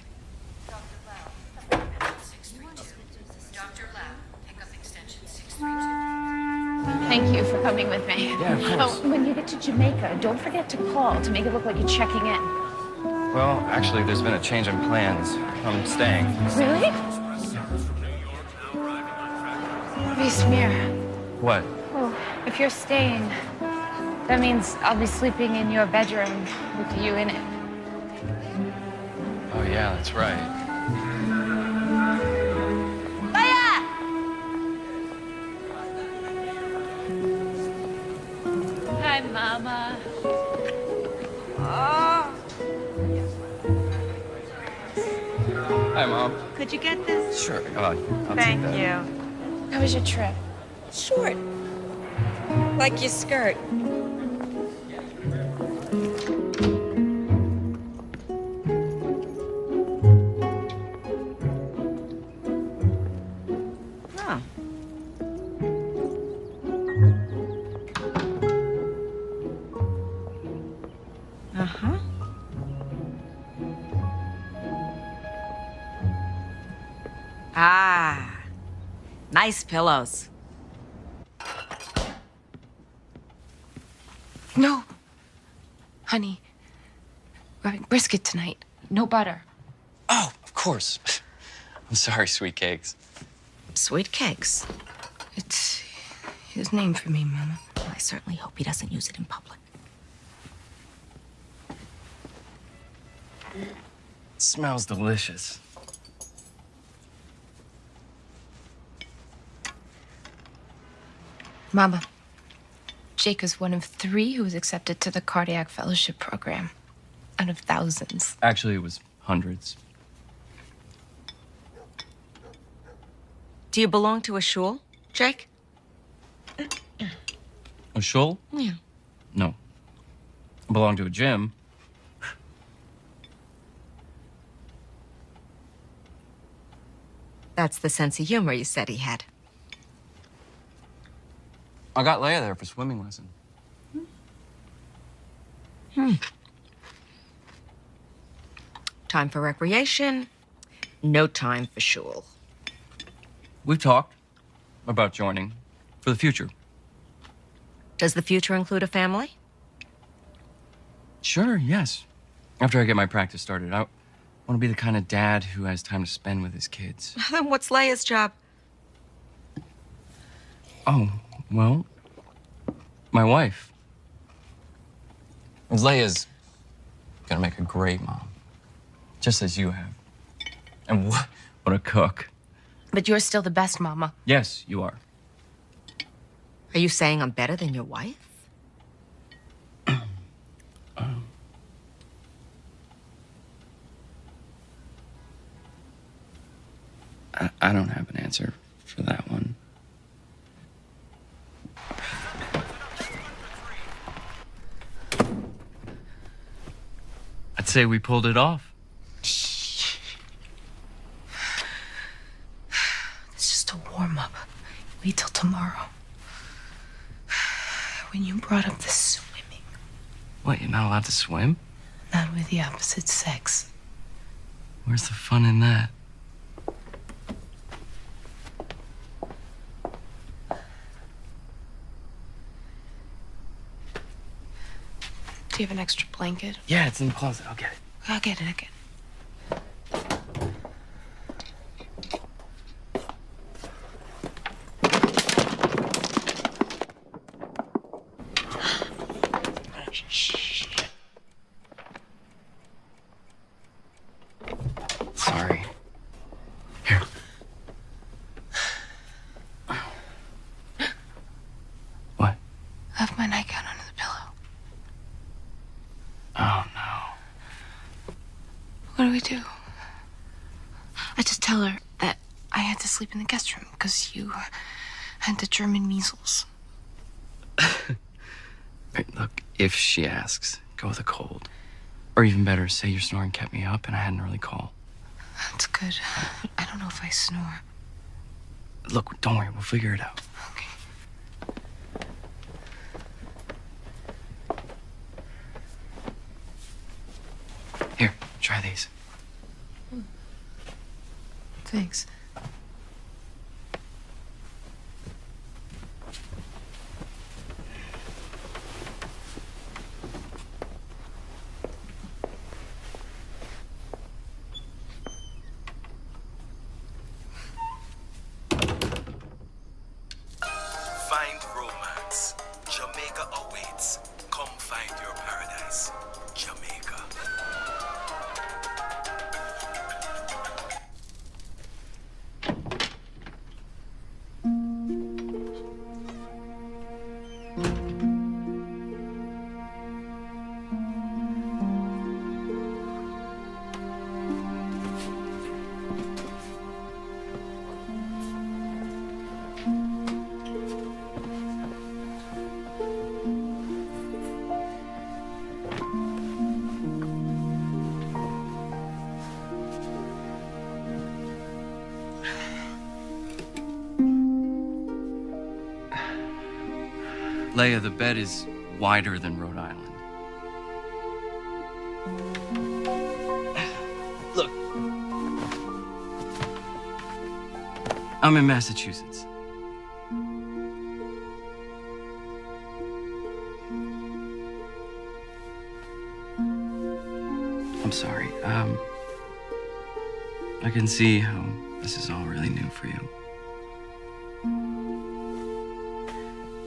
Thank you for coming with me. Yeah, of course. Oh, when you get to Jamaica, don't forget to call to make it look like you're checking in. Well, actually, there's been a change in plans. I'm staying. Really? Smear. What? Oh, if you're staying, that means I'll be sleeping in your bedroom with you in it. Oh, yeah, that's right. Hi, Mama. Hi, Mom. Could you get this? Sure. I'll Thank take that. you. How was your trip? Short. Like your skirt. Huh. Uh-huh. Ah, nice pillows. No. Honey, we're having brisket tonight. No butter. Oh, of course. I'm sorry, sweet cakes. Sweet cakes. It's his name for me, Mama. Well, I certainly hope he doesn't use it in public. It smells delicious. Mama, Jake is one of 3 who was accepted to the Cardiac Fellowship Program out of thousands. Actually, it was hundreds. Do you belong to a shul, Jake? A shul? Yeah. No. I belong to a gym. That's the sense of humor you said he had. I got Leia there for swimming lesson. Time for recreation, no time for shul. We've talked about joining for the future. Does the future include a family? Sure, yes. After I get my practice started, I want to be the kind of dad who has time to spend with his kids. Then what's Leia's job? Oh, well, my wife. Leia's gonna make a great mom, just as you have. And what a cook. But you're still the best, Mama. Yes, you are. Are you saying I'm better than your wife? I don't have an answer for that one. say we pulled it off. It's just a warm-up. Wait till tomorrow. When you brought up the swimming. What, you're not allowed to swim? Not with the opposite sex. Where's the fun in that? Do you have an extra blanket? Yeah, it's in the closet. I'll get it. I'll get it, Sorry. Here. What? I left my nightgown under the pillow. Oh, no. What do we do? I just tell her that I had to sleep in the guest room because you had the German measles. Right, look, if she asks, go with a cold. Or even better, say your snoring kept me up and I had an early call. That's good. But I don't know if I snore. Look, don't worry, we'll figure it out. Here, try these. Thanks. Find romance. Jamaica awaits. Come find your paradise. Jamaica. Leia, the bed is wider than Rhode Island. Look. I'm in Massachusetts. I'm sorry. I can see how this is all really new for you.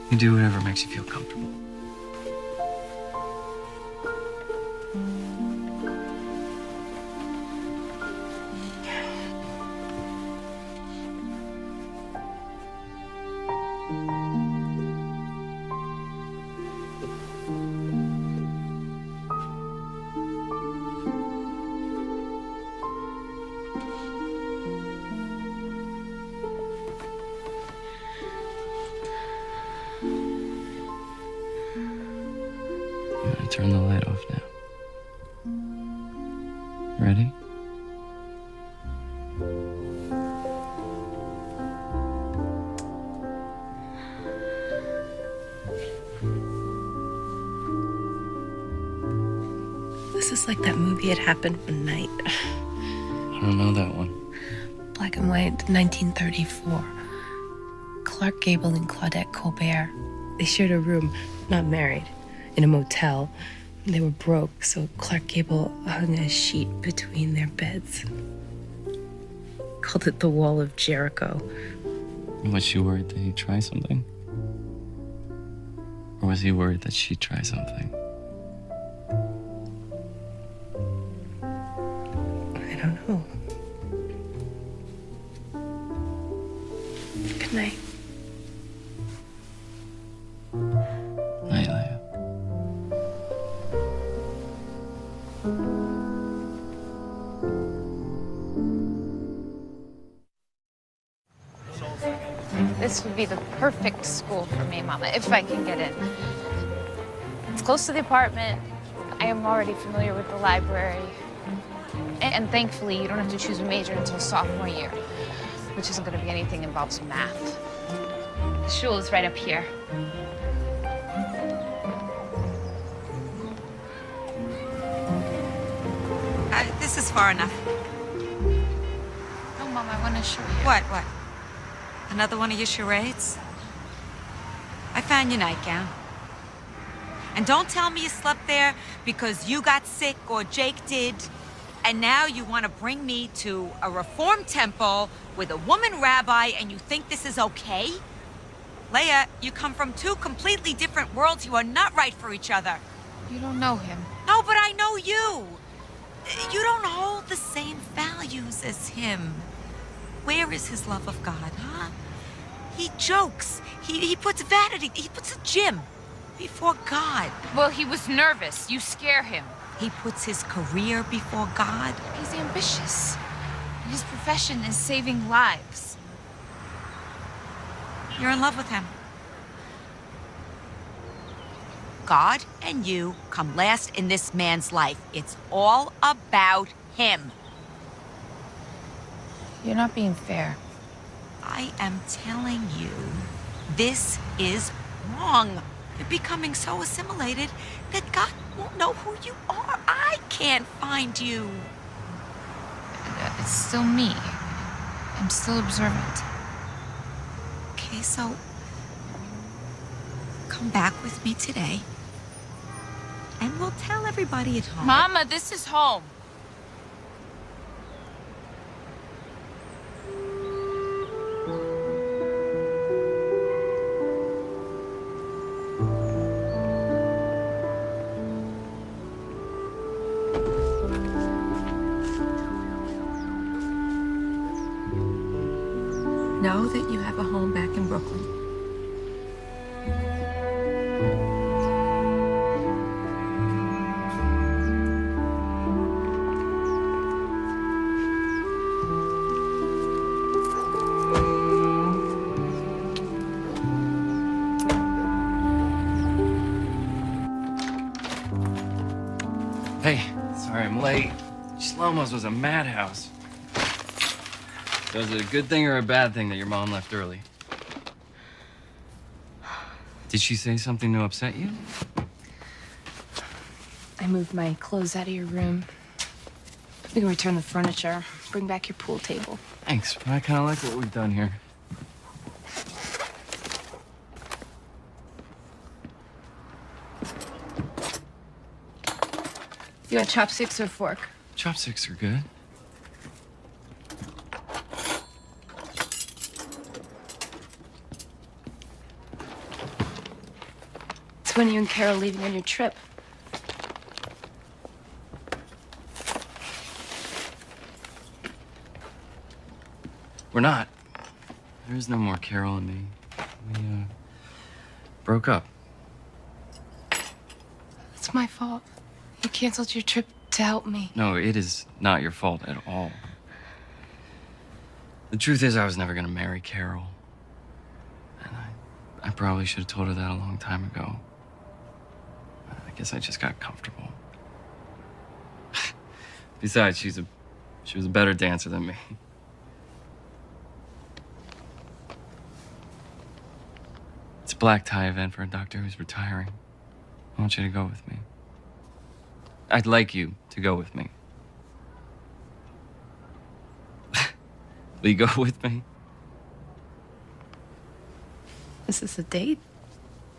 You do whatever makes you feel comfortable. I'm gonna turn the light off now. Ready? This is like that movie It Happened One Night. I don't know that one. Black and white, 1934. Clark Gable and Claudette Colbert. They shared a room, not married, in a motel. They were broke, so Clark Gable hung a sheet between their beds. Called it the Wall of Jericho. Was she worried that he'd try something? Or was he worried that she'd try something? I don't know. Good night. Night, Leia. This would be the perfect school for me, Mama, if I can get in. It's close to the apartment, I am already familiar with the library. And thankfully, you don't have to choose a major until sophomore year, which isn't going to be anything that involves math. The shul is right up here. This is far enough. No, Mom, I want to show you. What? Another one of your charades? I found your nightgown. And don't tell me you slept there because you got sick or Jake did. And now you want to bring me to a reform temple with a woman rabbi and you think this is okay? Leia, you come from two completely different worlds. You are not right for each other. You don't know him. No, but I know you. You don't hold the same values as him. Where is his love of God, huh? He jokes. He puts vanity, he puts a gym before God. Well, he was nervous. You scare him. He puts his career before God. He's ambitious. His profession is saving lives. You're in love with him. God and you come last in this man's life. It's all about him. You're not being fair. I am telling you, this is wrong. You're becoming so assimilated that God won't know who you are. I can't find you. It's still me. I'm still observant. Okay, so come back with me today. And we'll tell everybody at home. Mama, this is home. Know that you have a home back in Brooklyn. Hey, sorry I'm late. Shlomo's was a madhouse. So is it a good thing or a bad thing that your mom left early? Did she say something to upset you? I moved my clothes out of your room. We can return the furniture, bring back your pool table. Thanks, but I kind of like what we've done here. You want chopsticks or fork? Chopsticks are good. It's when you and Carol leaving on your trip. We're not. There is no more Carol and me. We, broke up. It's my fault. You canceled your trip to help me. No, it is not your fault at all. The truth is, I was never gonna marry Carol. And I probably should have told her that a long time ago. I guess I just got comfortable. Besides, she was a better dancer than me. It's a black tie event for a doctor who's retiring. I want you to go with me. I'd like you to go with me. Will you go with me? Is this a date?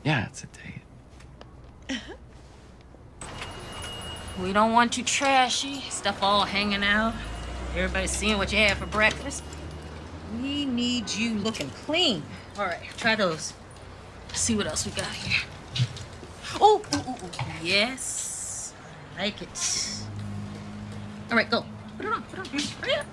Yeah, it's a date. We don't want you trashy, stuff all hanging out. Everybody seeing what you had for breakfast. We need you looking clean. All right, try those. See what else we got here. Oh, yes. I like it. All right, go. Put it on, Hurry up.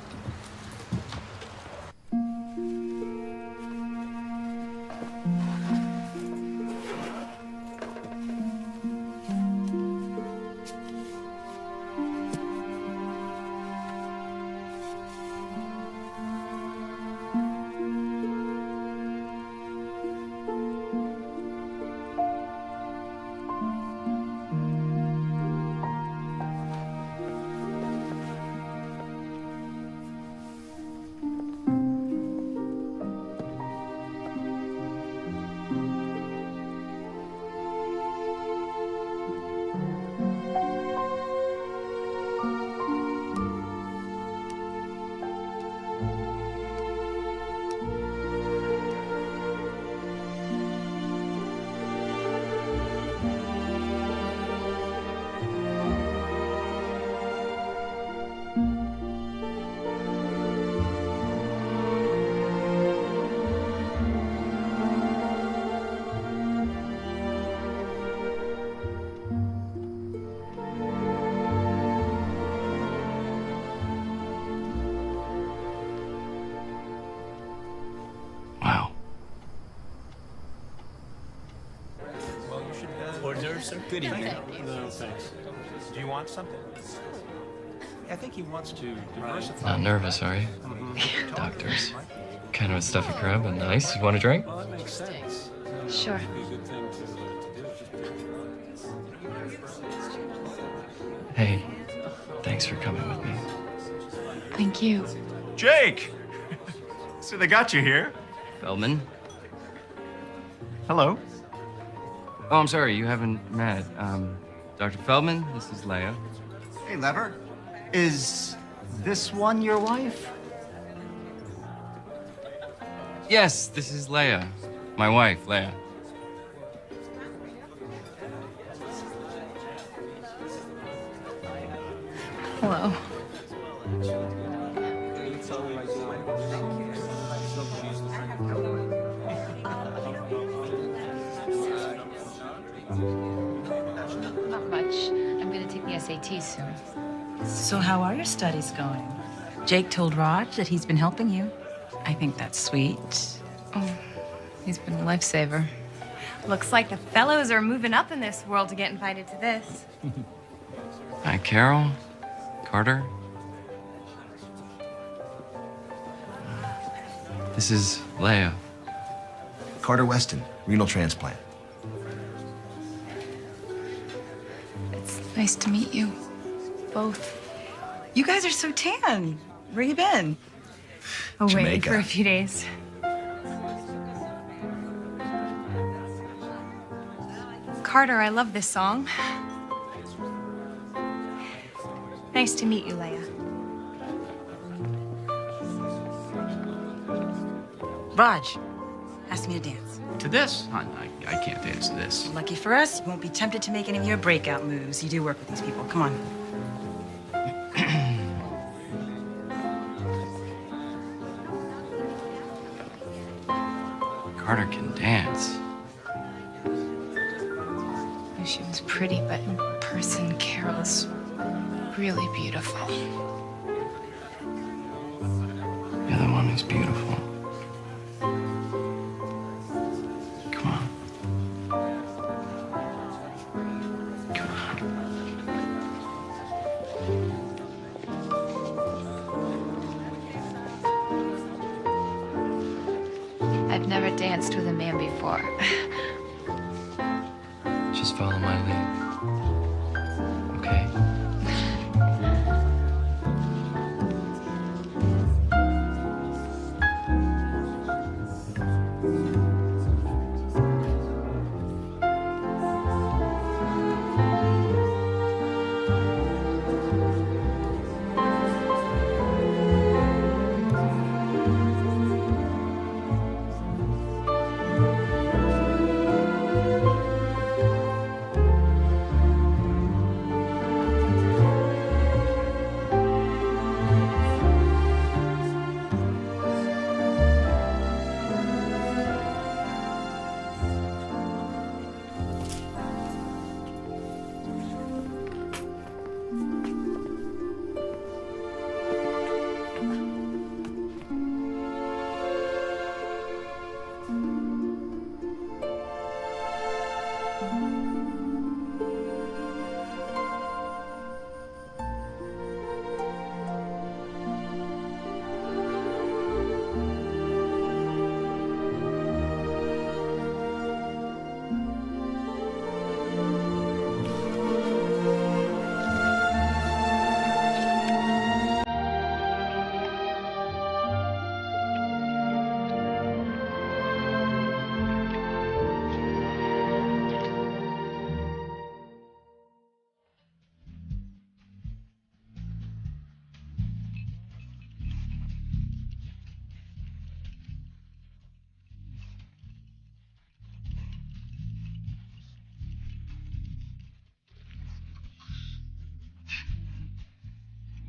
so good evening. No, thanks. Do you want something? I think he wants to diversify. Not nervous, are you? Doctors. Kind of a stuffy crowd, but nice. You want a drink? Well, that makes sense. Sure. It'd be a good thing to do. Hey, thanks for coming with me. Thank you. Jake! So they got you here. Feldman? Hello. Oh, I'm sorry, you haven't met. Dr. Feldman, this is Leia. Hey, Lever. Is this one your wife? Yes, this is Leia. My wife, Leia. Hello. Not much. I'm gonna take the SAT soon. So how are your studies going? Jake told Raj that he's been helping you. I think that's sweet. Oh, he's been a lifesaver. Looks like the fellows are moving up in this world to get invited to this. Hi, Carol. Carter. This is Leia. Carter Weston, renal transplant. It's nice to meet you. Both. You guys are so tan. Where you been? Oh, waiting Jamaica. for a few days. Carter, I love this song. Nice to meet you, Leia. Raj asked me to dance. To this? I can't dance to this. Lucky for us, you won't be tempted to make any of your breakout moves. You do work with these people. Come on. Carter can dance. Knew she was pretty, but in person, Carol's really beautiful. You're the one who's beautiful. Come on. Come on. I've never danced with a man before. Just follow my lead. Okay?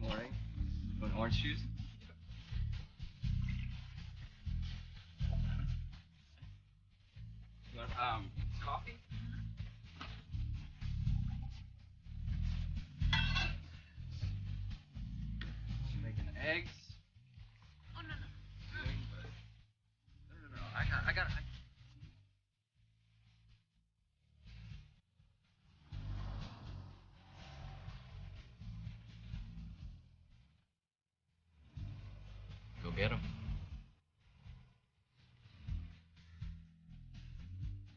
Morning. Want orange juice? You want coffee? You making eggs? Oh no. No. I got. get him.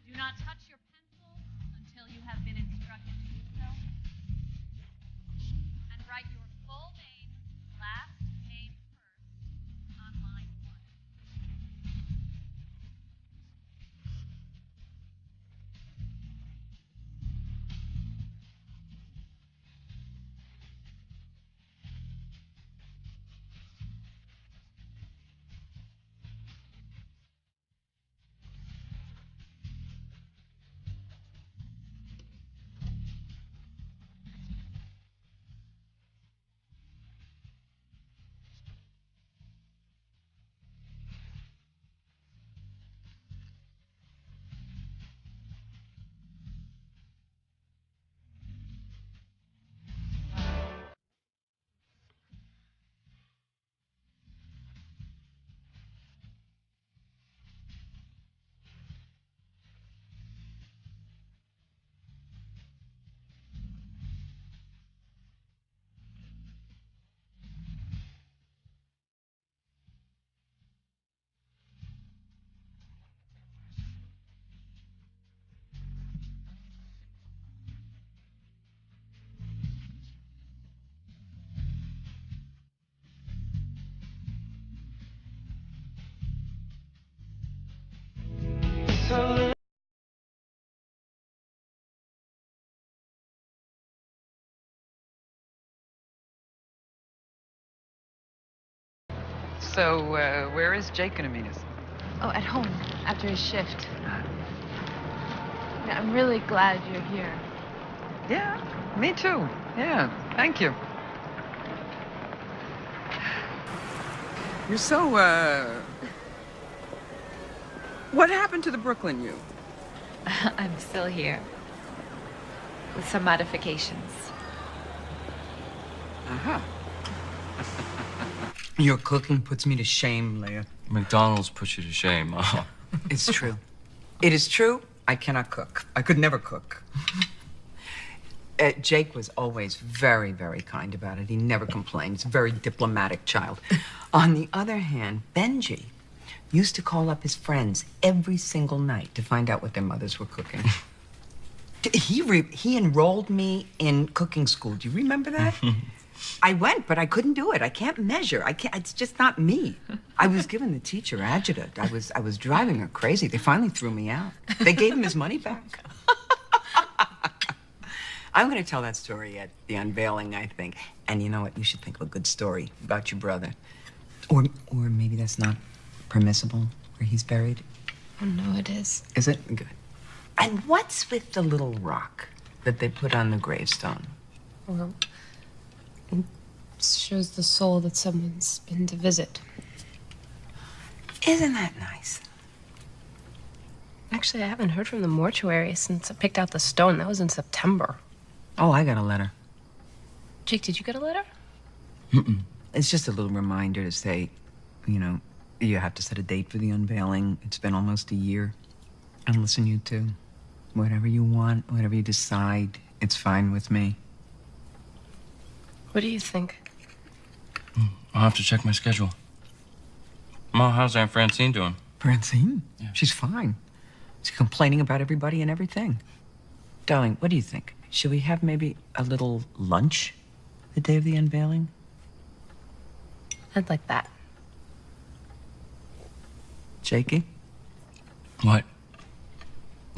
Do not touch your pencil until you have been instructed to do so. And write your full name, last name first, on line 1. So, where is Jake gonna meet us? Oh, at home, after his shift. Yeah, I'm really glad you're here. Yeah, me too. Yeah, thank you. You're so, What happened to the Brooklyn you? I'm still here. With some modifications. Uh-huh. Your cooking puts me to shame, Leia. McDonald's puts you to shame. Oh. It's true. It is true. I cannot cook. I could never cook. Jake was always very, very kind about it. He never complained. He's a very diplomatic child. On the other hand, Benji used to call up his friends every single night to find out what their mothers were cooking. He enrolled me in cooking school. Do you remember that? I went, but I couldn't do it. I can't measure. It's just not me. I was giving the teacher adjutant. I was driving her crazy. They finally threw me out. They gave him his money back. I'm going to tell that story at the unveiling, I think. And you know what? You should think of a good story about your brother. Or maybe that's not permissible, where he's buried. Oh, no, it is. Is it? Good. And what's with the little rock that they put on the gravestone? Well, it shows the soul that someone's been to visit. Isn't that nice? Actually, I haven't heard from the mortuary since I picked out the stone. That was in September. Oh, I got a letter. Jake, did you get a letter? Mm-mm. It's just a little reminder to say, you know, you have to set a date for the unveiling. It's been almost a year. And listen, you two, whatever you want, whatever you decide, it's fine with me. What do you think? I'll have to check my schedule. Ma, how's Aunt Francine doing? Francine? Yeah. She's fine. She's complaining about everybody and everything. Darling, what do you think? Should we have maybe a little lunch the day of the unveiling? I'd like that. Jakey? What?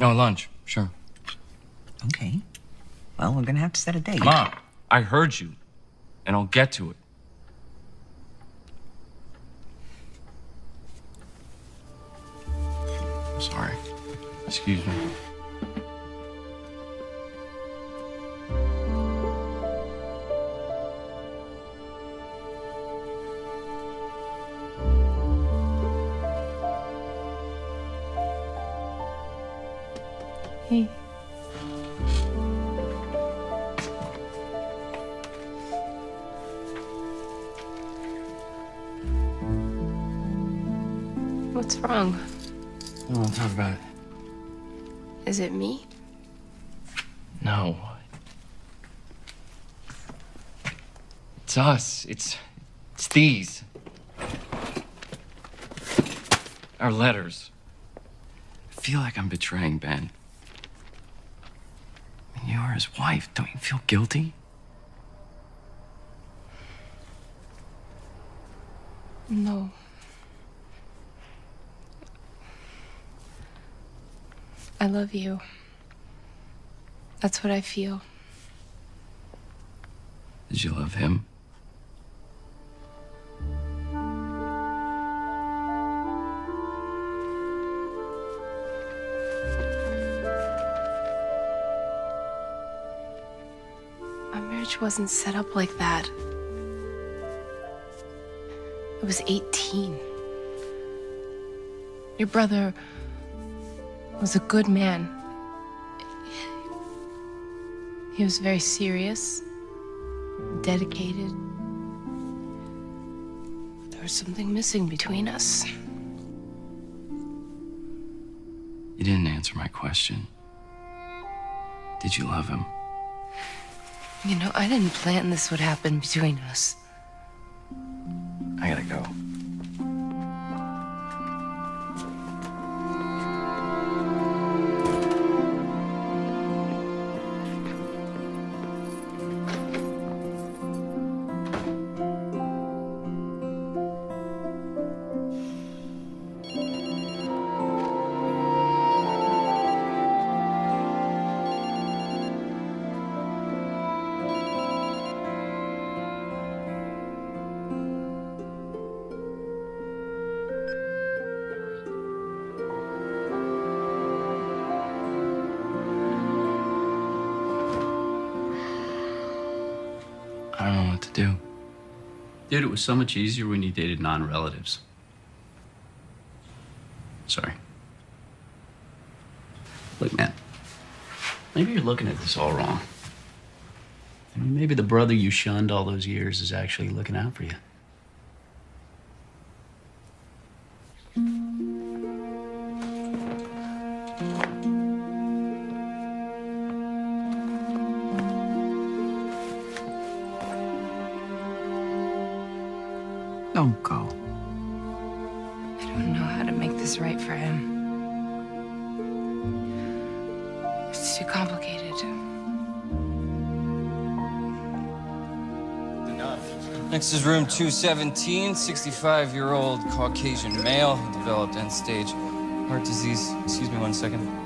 Oh, lunch. Sure. Okay. Well, we're gonna have to set a date. Ma, I heard you, and I'll get to it. I'm sorry. Excuse me. Hey. What's wrong? I don't want to talk about it. Is it me? No. It's us. It's these. our letters. I feel like I'm betraying Ben. I mean, you're his wife. Don't you feel guilty? No. I love you. That's what I feel. Did you love him? Our marriage wasn't set up like that. I was 18. Your brother was a good man. He was very serious, dedicated. There was something missing between us. You didn't answer my question. Did you love him? You know, I didn't plan this would happen between us. I gotta go. I don't know what to do. Dude, it was so much easier when you dated non-relatives. Sorry. Look, man, maybe you're looking at this all wrong. I mean, maybe the brother you shunned all those years is actually looking out for you. Don't go. I don't know how to make this right for him. It's too complicated. Next is room 217, 65-year-old Caucasian male who developed end-stage heart disease. Excuse me 1 second.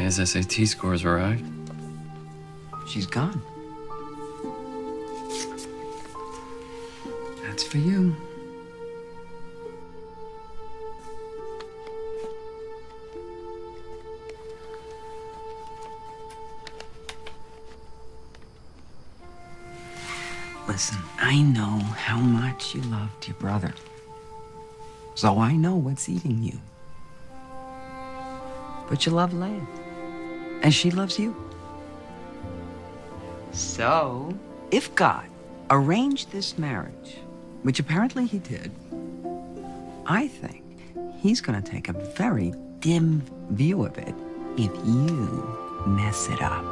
His SAT scores arrived. She's gone. That's for you. Listen, I know how much you loved your brother. So I know what's eating you. But you love Leia. And she loves you. So, if God arranged this marriage, which apparently he did, I think he's gonna take a very dim view of it if you mess it up.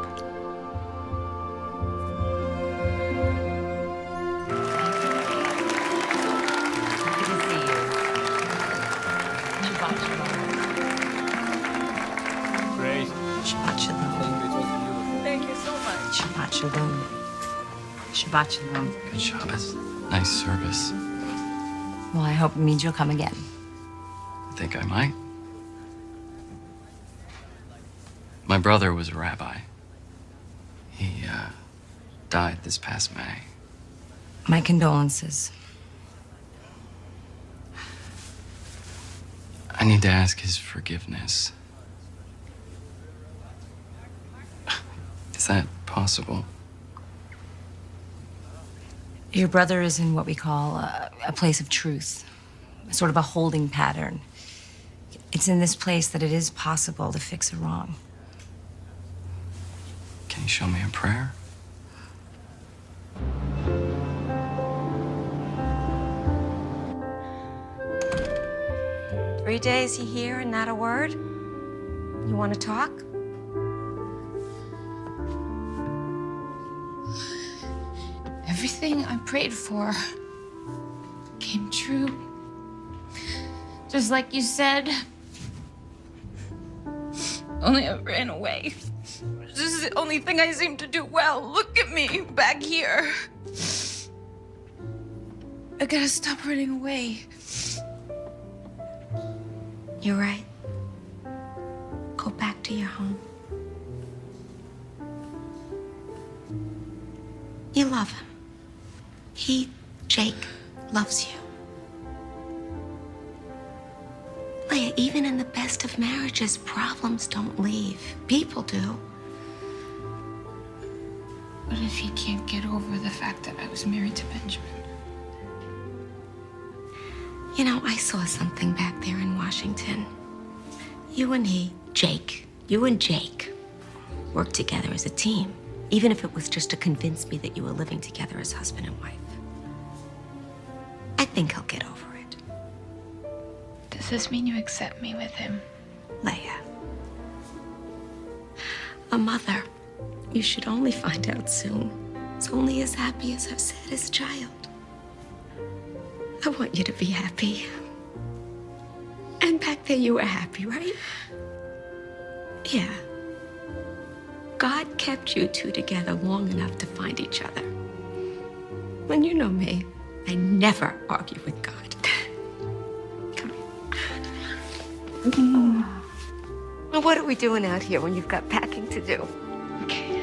Good to see you. Shabbat shalom. Great. Shabbat shalom. Thank you so much. Shabbat shalom. Shabbat shalom. Good Shabbos. Nice service. Well, I hope it means you'll come again. I think I might. My brother was a rabbi. He died this past May. My condolences. I need to ask his forgiveness. Is that possible? Your brother is in what we call a place of truth, sort of a holding pattern. It's in this place that it is possible to fix a wrong. Can you show me a prayer? Three days you here and not a word? You want to talk? Everything I prayed for came true. Just like you said. Only I ran away. This is the only thing I seem to do well. Look at me back here. I gotta stop running away. You're right. Go back to your home. You love him. He, Jake, loves you. Leia, even in the best of marriages, problems don't leave. People do. What if he can't get over the fact that I was married to Benjamin? You know, I saw something back there in Washington. You and he, Jake, you and Jake worked together as a team, even if it was just to convince me that you were living together as husband and wife. I think he'll get over it. Does this mean you accept me with him? Leia, a mother, you should only find out soon, is only as happy as her saddest child. I want you to be happy. And back there you were happy, right? Yeah. God kept you two together long enough to find each other. And you know me, I never argue with God. Come here. Well, what are we doing out here when you've got packing to do? Okay.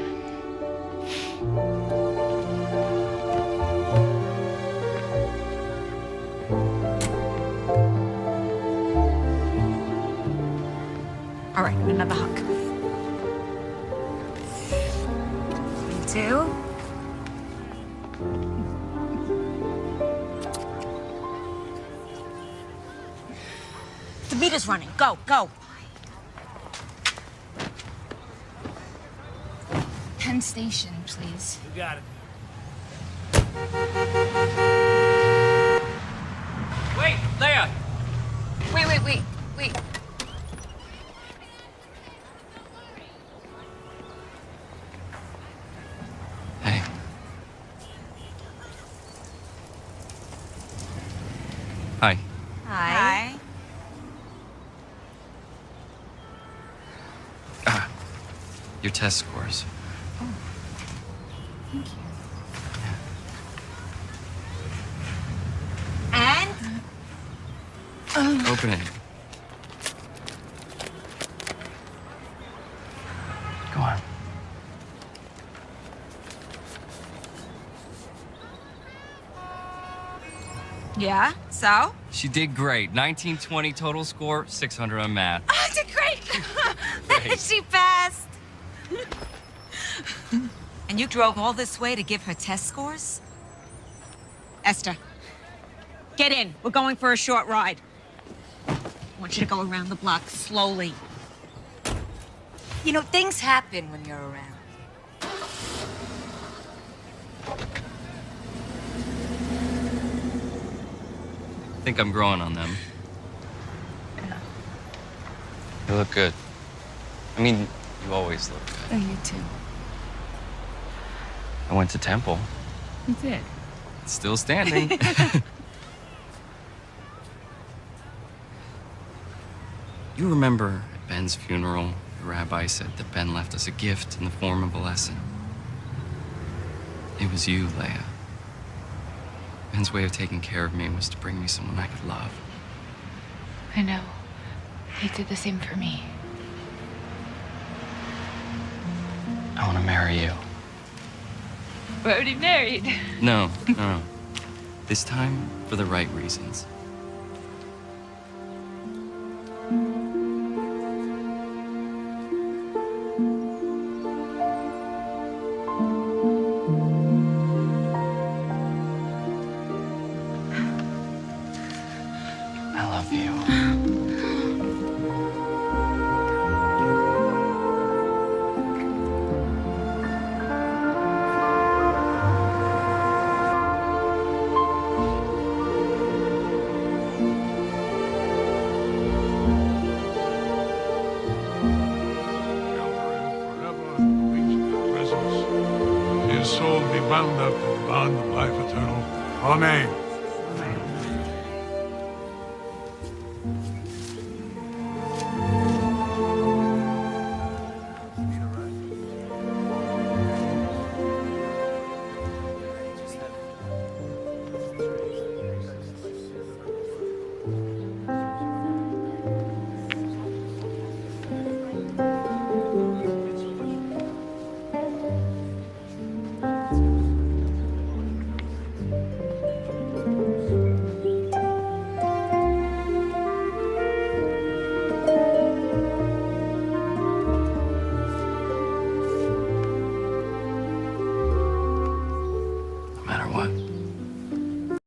All right, another hug. You too? The meter's running. Go, go. Penn Station, please. You got it. Wait, Leia! Wait. Hey. Hi. Hi. Your test scores. Thank you. And? Open it. Go on. Yeah, so? She did great. 1920 total score, 600 on math. Oh, I did great. Great. She passed. And you drove all this way to give her test scores? Esther, get in. We're going for a short ride. I want you to go around the block slowly. You know, things happen when you're around. I think I'm growing on them. You look good. I mean, you always look good. Oh, you too. I went to Temple. You did. It's still standing. You remember at Ben's funeral, the rabbi said that Ben left us a gift in the form of a lesson. It was you, Leia. Ben's way of taking care of me was to bring me someone I could love. I know. He did the same for me. I want to marry you. We're already married. No. This time, for the right reasons. soul be bound up in the bond of life eternal. Amen.